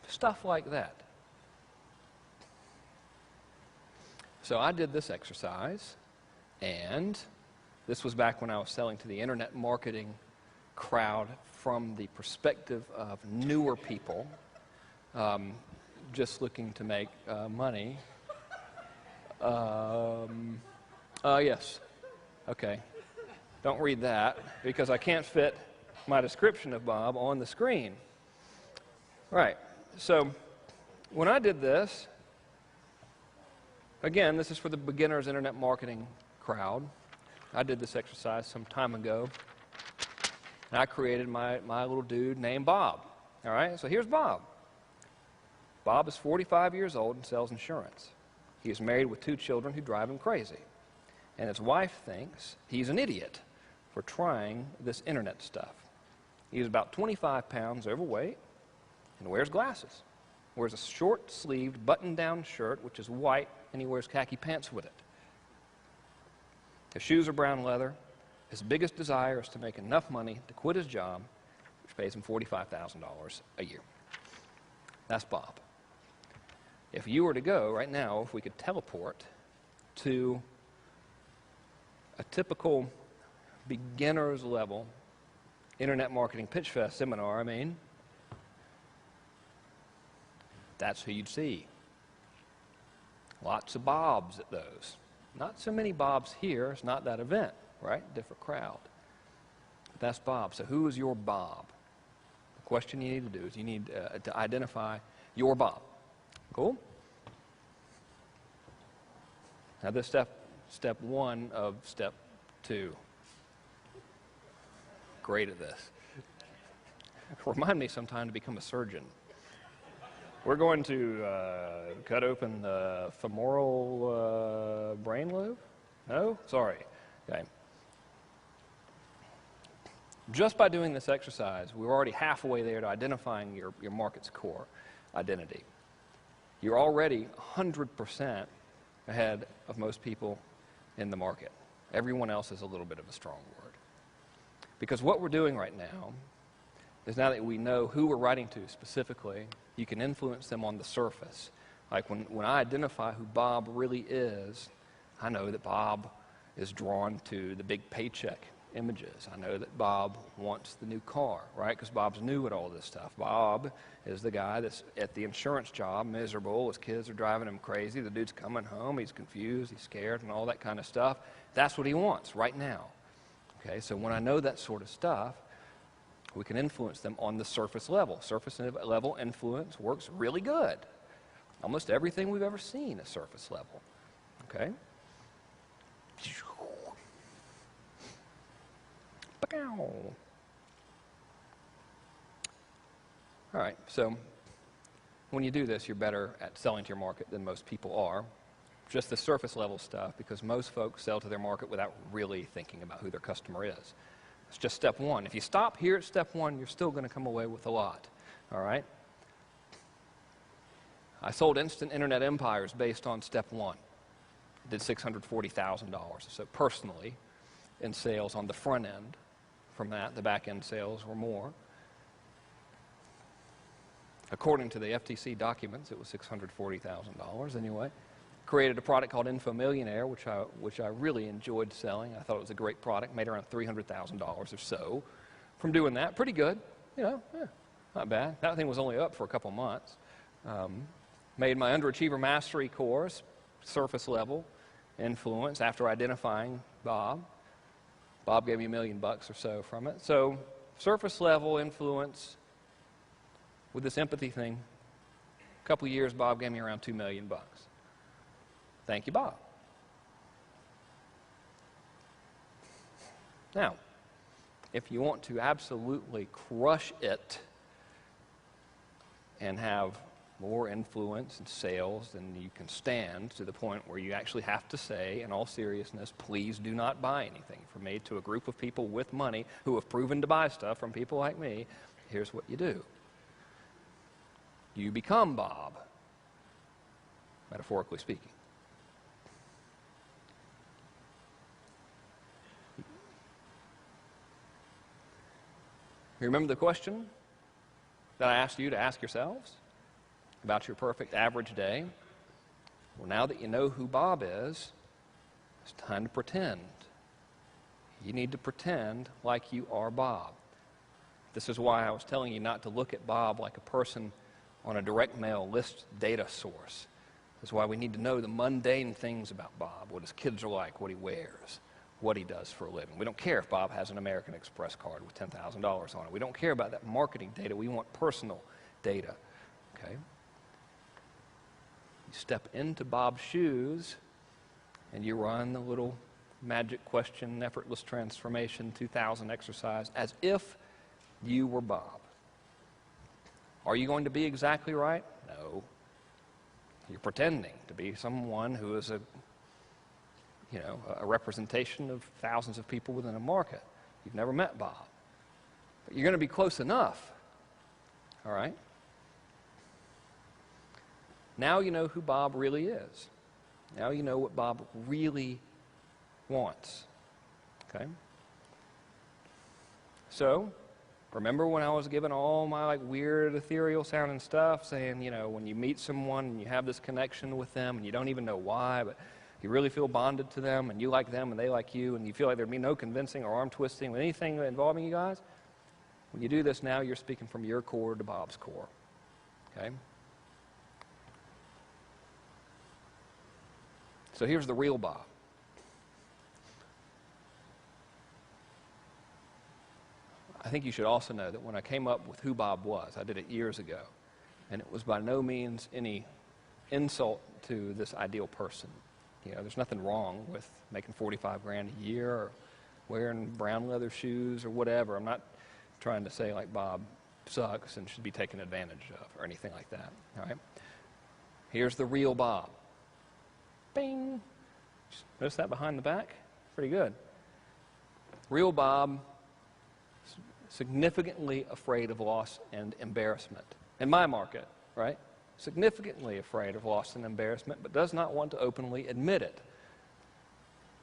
Stuff like that. So I did this exercise, and this was back when I was selling to the internet marketing crowd from the perspective of newer people just looking to make money. Yes. Okay. Don't read that, because I can't fit my description of Bob on the screen. Right, so when I did this, again, this is for the beginner's internet marketing crowd. I did this exercise some time ago. I created my little dude named Bob. All right, so here's Bob. Bob is 45 years old and sells insurance. He is married with 2 children who drive him crazy. And his wife thinks he's an idiot for trying this internet stuff. He's about 25 pounds overweight and wears glasses. Wears a short-sleeved, button-down shirt, which is white, and he wears khaki pants with it. His shoes are brown leather. His biggest desire is to make enough money to quit his job, which pays him $45,000 a year. That's Bob. If you were to go right now, if we could teleport to a typical beginner's level internet marketing pitch fest seminar, that's who you'd see. Lots of Bobs at those. Not so many Bobs here. It's not that event, right? Different crowd. But that's Bob. So who is your Bob? The question you need to do is you need to identify your Bob. Cool? Now this step 1 of step 2. Great at this. Remind me sometime to become a surgeon. We're going to cut open the femoral brain lobe? No? Sorry. Okay. Just by doing this exercise, we're already halfway there to identifying your market's core identity. You're already 100% ahead of most people in the market. Everyone else is a little bit of a strong word. Because what we're doing right now is, now that we know who we're writing to specifically, you can influence them on the surface. Like when I identify who Bob really is, I know that Bob is drawn to the big paycheck images. I know that Bob wants the new car, right? Because Bob's new at all this stuff. Bob is the guy that's at the insurance job, miserable. His kids are driving him crazy. The dude's coming home. He's confused. He's scared and all that kind of stuff. That's what he wants right now. Okay, so when I know that sort of stuff, we can influence them on the surface level. Surface level influence works really good. Almost everything we've ever seen is surface level. Okay? All right, so when you do this, you're better at selling to your market than most people are. Just the surface level stuff, because most folks sell to their market without really thinking about who their customer is. It's just step 1. If you stop here at step 1, you're still going to come away with a lot. All right? I sold instant internet empires based on step 1. Did $640,000 or so personally in sales on the front end. From that, the back end sales were more. According to the FTC documents, it was $640,000 anyway. Created a product called Info Millionaire, which I really enjoyed selling. I thought it was a great product. Made around $300,000 or so from doing that. Pretty good, not bad. That thing was only up for a couple months. Made my Underachiever Mastery course, surface level influence, after identifying Bob. Bob gave me $1 million or so from it. So surface level influence with this empathy thing. A couple of years, Bob gave me around $2 million. Thank you, Bob. Now, if you want to absolutely crush it and have more influence and sales than you can stand, to the point where you actually have to say, in all seriousness, please do not buy anything from me, to a group of people with money who have proven to buy stuff from people like me, here's what you do. You become Bob, metaphorically speaking. You remember the question that I asked you to ask yourselves about your perfect average day? Well, now that you know who Bob is, it's time to pretend. You need to pretend like you are Bob. This is why I was telling you not to look at Bob like a person on a direct mail list data source. This is why we need to know the mundane things about Bob, what his kids are like, what he wears, what he does for a living. We don't care if Bob has an American Express card with $10,000 on it. We don't care about that marketing data. We want personal data, okay? You step into Bob's shoes and you run the little magic question, effortless transformation 2000 exercise as if you were Bob. Are you going to be exactly right? No. You're pretending to be someone who is a representation of thousands of people within a market. You've never met Bob. But you're going to be close enough. All right? Now you know who Bob really is. Now you know what Bob really wants. Okay? So, remember when I was given all my weird ethereal sounding stuff saying, when you meet someone and you have this connection with them and you don't even know why, but you really feel bonded to them and you like them and they like you and you feel like there'd be no convincing or arm twisting with anything involving you guys? When you do this now, you're speaking from your core to Bob's core. Okay? So here's the real Bob. I think you should also know that when I came up with who Bob was, I did it years ago, and it was by no means any insult to this ideal person. There's nothing wrong with making $45 grand a year or wearing brown leather shoes or whatever. I'm not trying to say like Bob sucks and should be taken advantage of or anything like that. All right? Here's the real Bob. Bing. Notice that behind the back? Pretty good. Real Bob, significantly afraid of loss and embarrassment. In my market, right? Significantly afraid of loss and embarrassment, but does not want to openly admit it.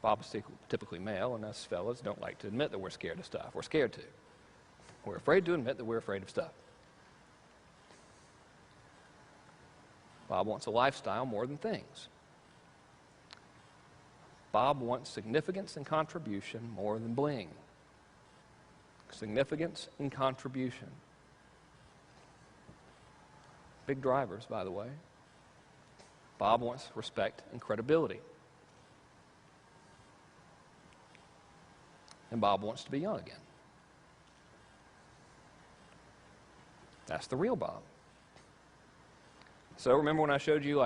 Bob is typically male, and us fellas don't like to admit that we're scared of stuff. We're scared to. We're afraid to admit that we're afraid of stuff. Bob wants a lifestyle more than things. Bob wants significance and contribution more than bling. Significance and contribution. Big drivers, by the way. Bob wants respect and credibility. And Bob wants to be young again. That's the real Bob. So remember when I showed you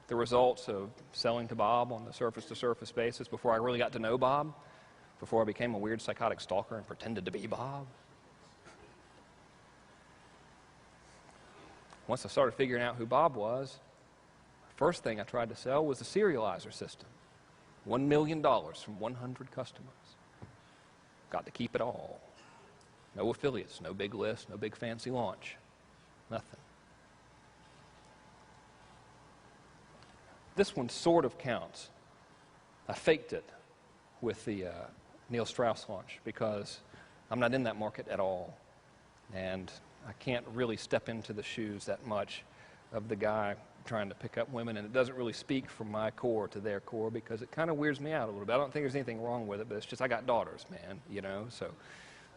the results of selling to Bob on the surface-to-surface basis before I really got to know Bob? Before I became a weird psychotic stalker and pretended to be Bob? Once I started figuring out who Bob was, the first thing I tried to sell was the serializer system. $1 million from 100 customers. Got to keep it all. No affiliates, no big list, no big fancy launch. Nothing. This one sort of counts. I faked it with the Neil Strauss launch because I'm not in that market at all. And I can't really step into the shoes that much of the guy trying to pick up women, and it doesn't really speak from my core to their core because it kind of weirds me out a little bit. I don't think there's anything wrong with it, but it's just I got daughters, man, so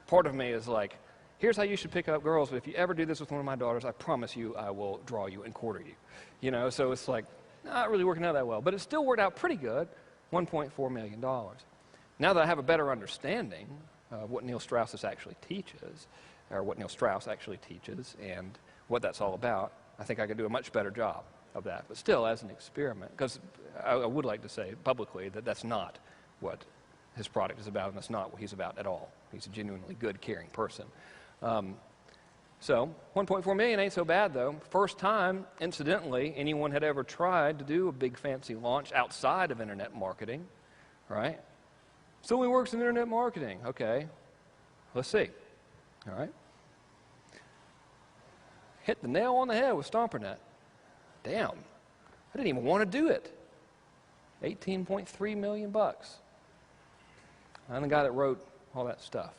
part of me is like, here's how you should pick up girls, but if you ever do this with one of my daughters, I promise you I will draw you and quarter you, so it's like not really working out that well, but it still worked out pretty good, $1.4 million. Now that I have a better understanding of what Neil Strauss actually teaches, or what Neil Strauss actually teaches and what that's all about, I think I could do a much better job of that. But still, as an experiment, because I would like to say publicly that that's not what his product is about, and that's not what he's about at all. He's a genuinely good, caring person. So, $1.4 million ain't so bad, though. First time, incidentally, anyone had ever tried to do a big fancy launch outside of internet marketing, right? So he works in internet marketing. Okay, let's see. All right. Hit the nail on the head with StomperNet. Damn, I didn't even want to do it. $18.3 million. I'm the guy that wrote all that stuff.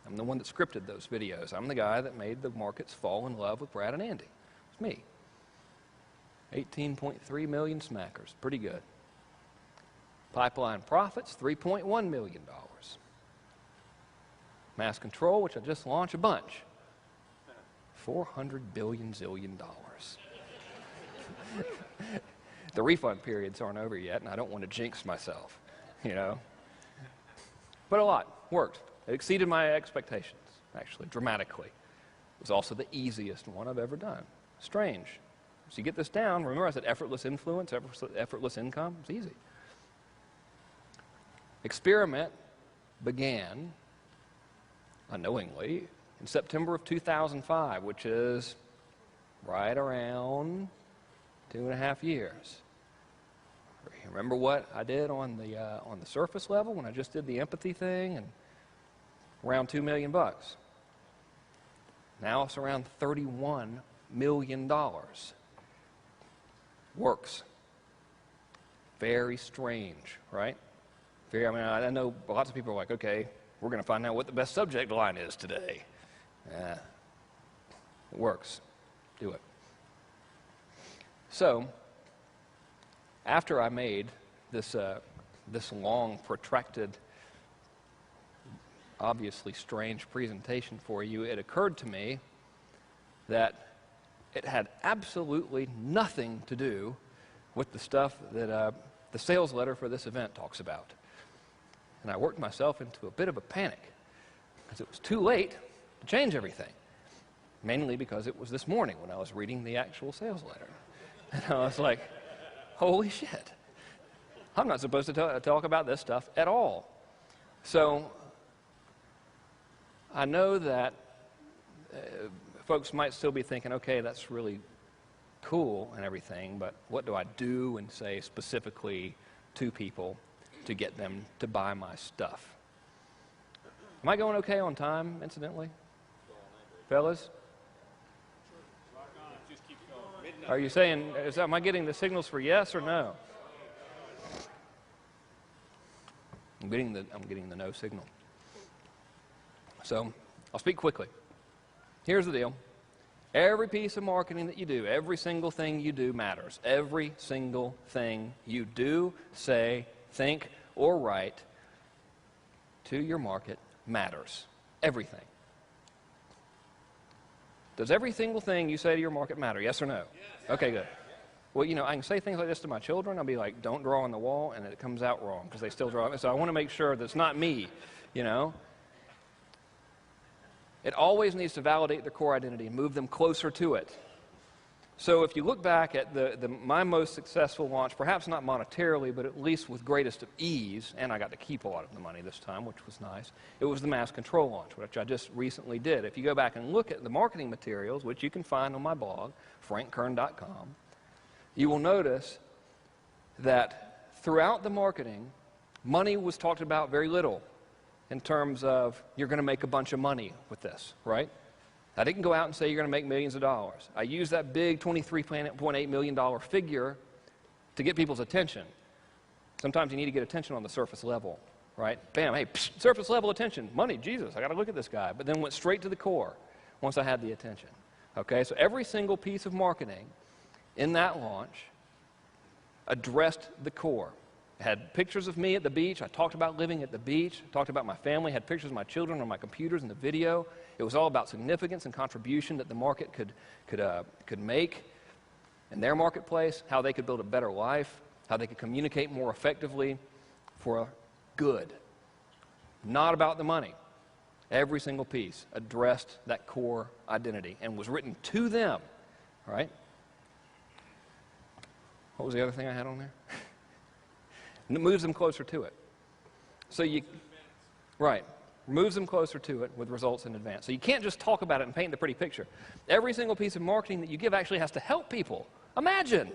I'm the one that scripted those videos. I'm the guy that made the markets fall in love with Brad and Andy. It's me. 18.3 million smackers. Pretty good. Pipeline profits, $3.1 million. Mass control, which I just launched a bunch. $400 billion zillion. The refund periods aren't over yet, and I don't want to jinx myself. you know. But a lot worked. It exceeded my expectations, actually, dramatically. It was also the easiest one I've ever done. Strange. So you get this down, remember I said effortless influence, effortless income? It's easy. Experiment began, unknowingly, in September of 2005, which is right around 2.5 years. Remember what I did on the surface level when I just did the empathy thing, and around $2 million. Now it's around $31 million. Works. Very strange, right? I know lots of people are like, okay, we're going to find out what the best subject line is today. It works. Do it. So, after I made this long, protracted, obviously strange presentation for you, it occurred to me that it had absolutely nothing to do with the stuff that the sales letter for this event talks about. And I worked myself into a bit of a panic because it was too late to change everything, mainly because it was this morning when I was reading the actual sales letter. And I was like, holy shit, I'm not supposed to talk about this stuff at all. So I know that folks might still be thinking, okay, that's really cool and everything, but what do I do and say specifically to people to get them to buy my stuff? Am I going okay on time, incidentally? Fellas? Are you saying, am I getting the signals for yes or no? I'm getting the no signal. So I'll speak quickly. Here's the deal. Every piece of marketing that you do, every single thing you do matters. Every single thing you do, say, think, or write to your market matters. Everything. Does every single thing you say to your market matter? Yes or no? Yes. Okay, good. Well, I can say things like this to my children. I'll be like, don't draw on the wall, and it comes out wrong because they still draw. So I want to make sure that it's not me, It always needs to validate their core identity and move them closer to it. So if you look back at my most successful launch, perhaps not monetarily, but at least with greatest of ease, and I got to keep a lot of the money this time, which was nice, it was the mass control launch, which I just recently did. If you go back and look at the marketing materials, which you can find on my blog, frankkern.com, you will notice that throughout the marketing, money was talked about very little in terms of you're going to make a bunch of money with this, right? I didn't go out and say you're going to make millions of dollars. I used that big $23.8 million figure to get people's attention. Sometimes you need to get attention on the surface level, right? Bam, hey, psh, surface level attention, money, Jesus, I got to look at this guy. But then went straight to the core once I had the attention. Okay, so every single piece of marketing in that launch addressed the core. I had pictures of me at the beach. I talked about living at the beach. I talked about my family. I had pictures of my children on my computers in the video. It was all about significance and contribution that the market could make in their marketplace, how they could build a better life, how they could communicate more effectively for good. Not about the money. Every single piece addressed that core identity and was written to them, right? What was the other thing I had on there? And it moves them closer to it. So moves them closer to it with results in advance. So you can't just talk about it and paint the pretty picture. Every single piece of marketing that you give actually has to help people. Imagine.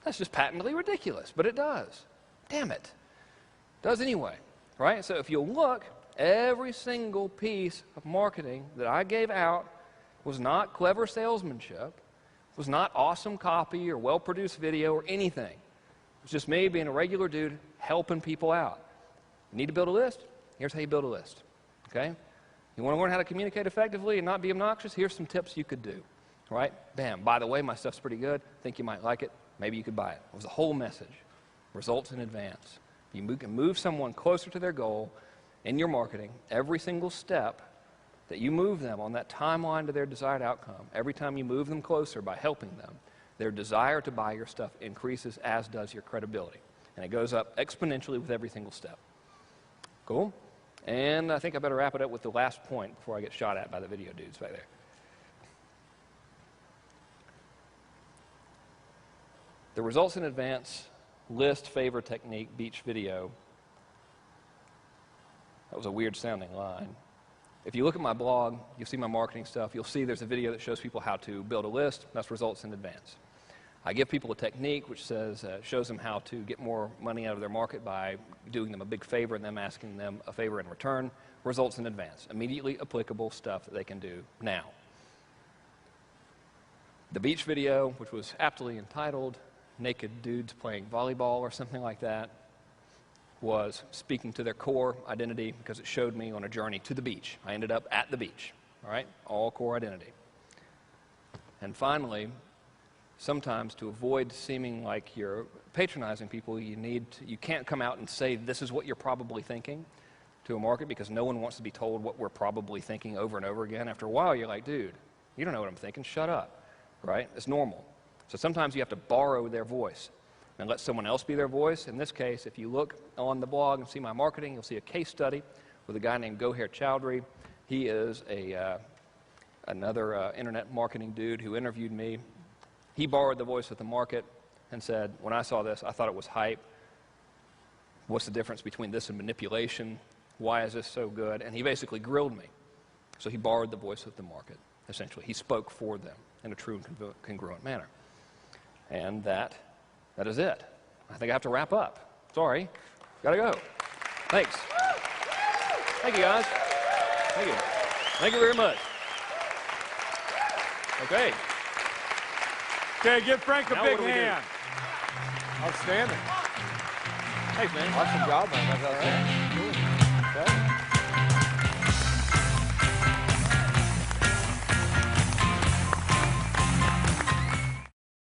That's just patently ridiculous, but it does. Damn it. It does anyway, right? So if you'll look, every single piece of marketing that I gave out was not clever salesmanship, was not awesome copy or well-produced video or anything. It's just me being a regular dude helping people out. You need to build a list? Here's how you build a list, okay? You want to learn how to communicate effectively and not be obnoxious? Here's some tips you could do, right? Bam, by the way, my stuff's pretty good. Think you might like it. Maybe you could buy it. It was a whole message. Results in advance. You can move someone closer to their goal in your marketing. Every single step that you move them on that timeline to their desired outcome, every time you move them closer by helping them, their desire to buy your stuff increases, as does your credibility. And it goes up exponentially with every single step. Cool? And I think I better wrap it up with the last point before I get shot at by the video dudes back there. The results in advance list favor technique beach video. That was a weird sounding line. If you look at my blog, you'll see my marketing stuff. You'll see there's a video that shows people how to build a list. That's results in advance. I give people a technique which shows them how to get more money out of their market by doing them a big favor and them asking them a favor in return. Results in advance. Immediately applicable stuff that they can do now. The beach video, which was aptly entitled Naked Dudes Playing Volleyball or something like that, was speaking to their core identity because it showed me on a journey to the beach. I ended up at the beach, all right? All core identity. And finally, sometimes to avoid seeming like you're patronizing people, you can't come out and say this is what you're probably thinking to a market because no one wants to be told what we're probably thinking over and over again. After a while, you're like, dude, you don't know what I'm thinking, shut up, right? It's normal. So sometimes you have to borrow their voice and let someone else be their voice. In this case, if you look on the blog and see my marketing, you'll see a case study with a guy named Goher Chowdhury. He is another internet marketing dude who interviewed me. He borrowed the voice of the market and said, when I saw this, I thought it was hype. What's the difference between this and manipulation? Why is this so good? And he basically grilled me. So he borrowed the voice of the market, essentially. He spoke for them in a true and congruent manner. And that is it. I think I have to wrap up. Sorry. Gotta go. Thanks. Thank you, guys. Thank you. Thank you very much. Okay. Okay, give Frank a Now big what do we do? hand. Outstanding. Thanks, man. Awesome job, man. That's outstanding. Cool.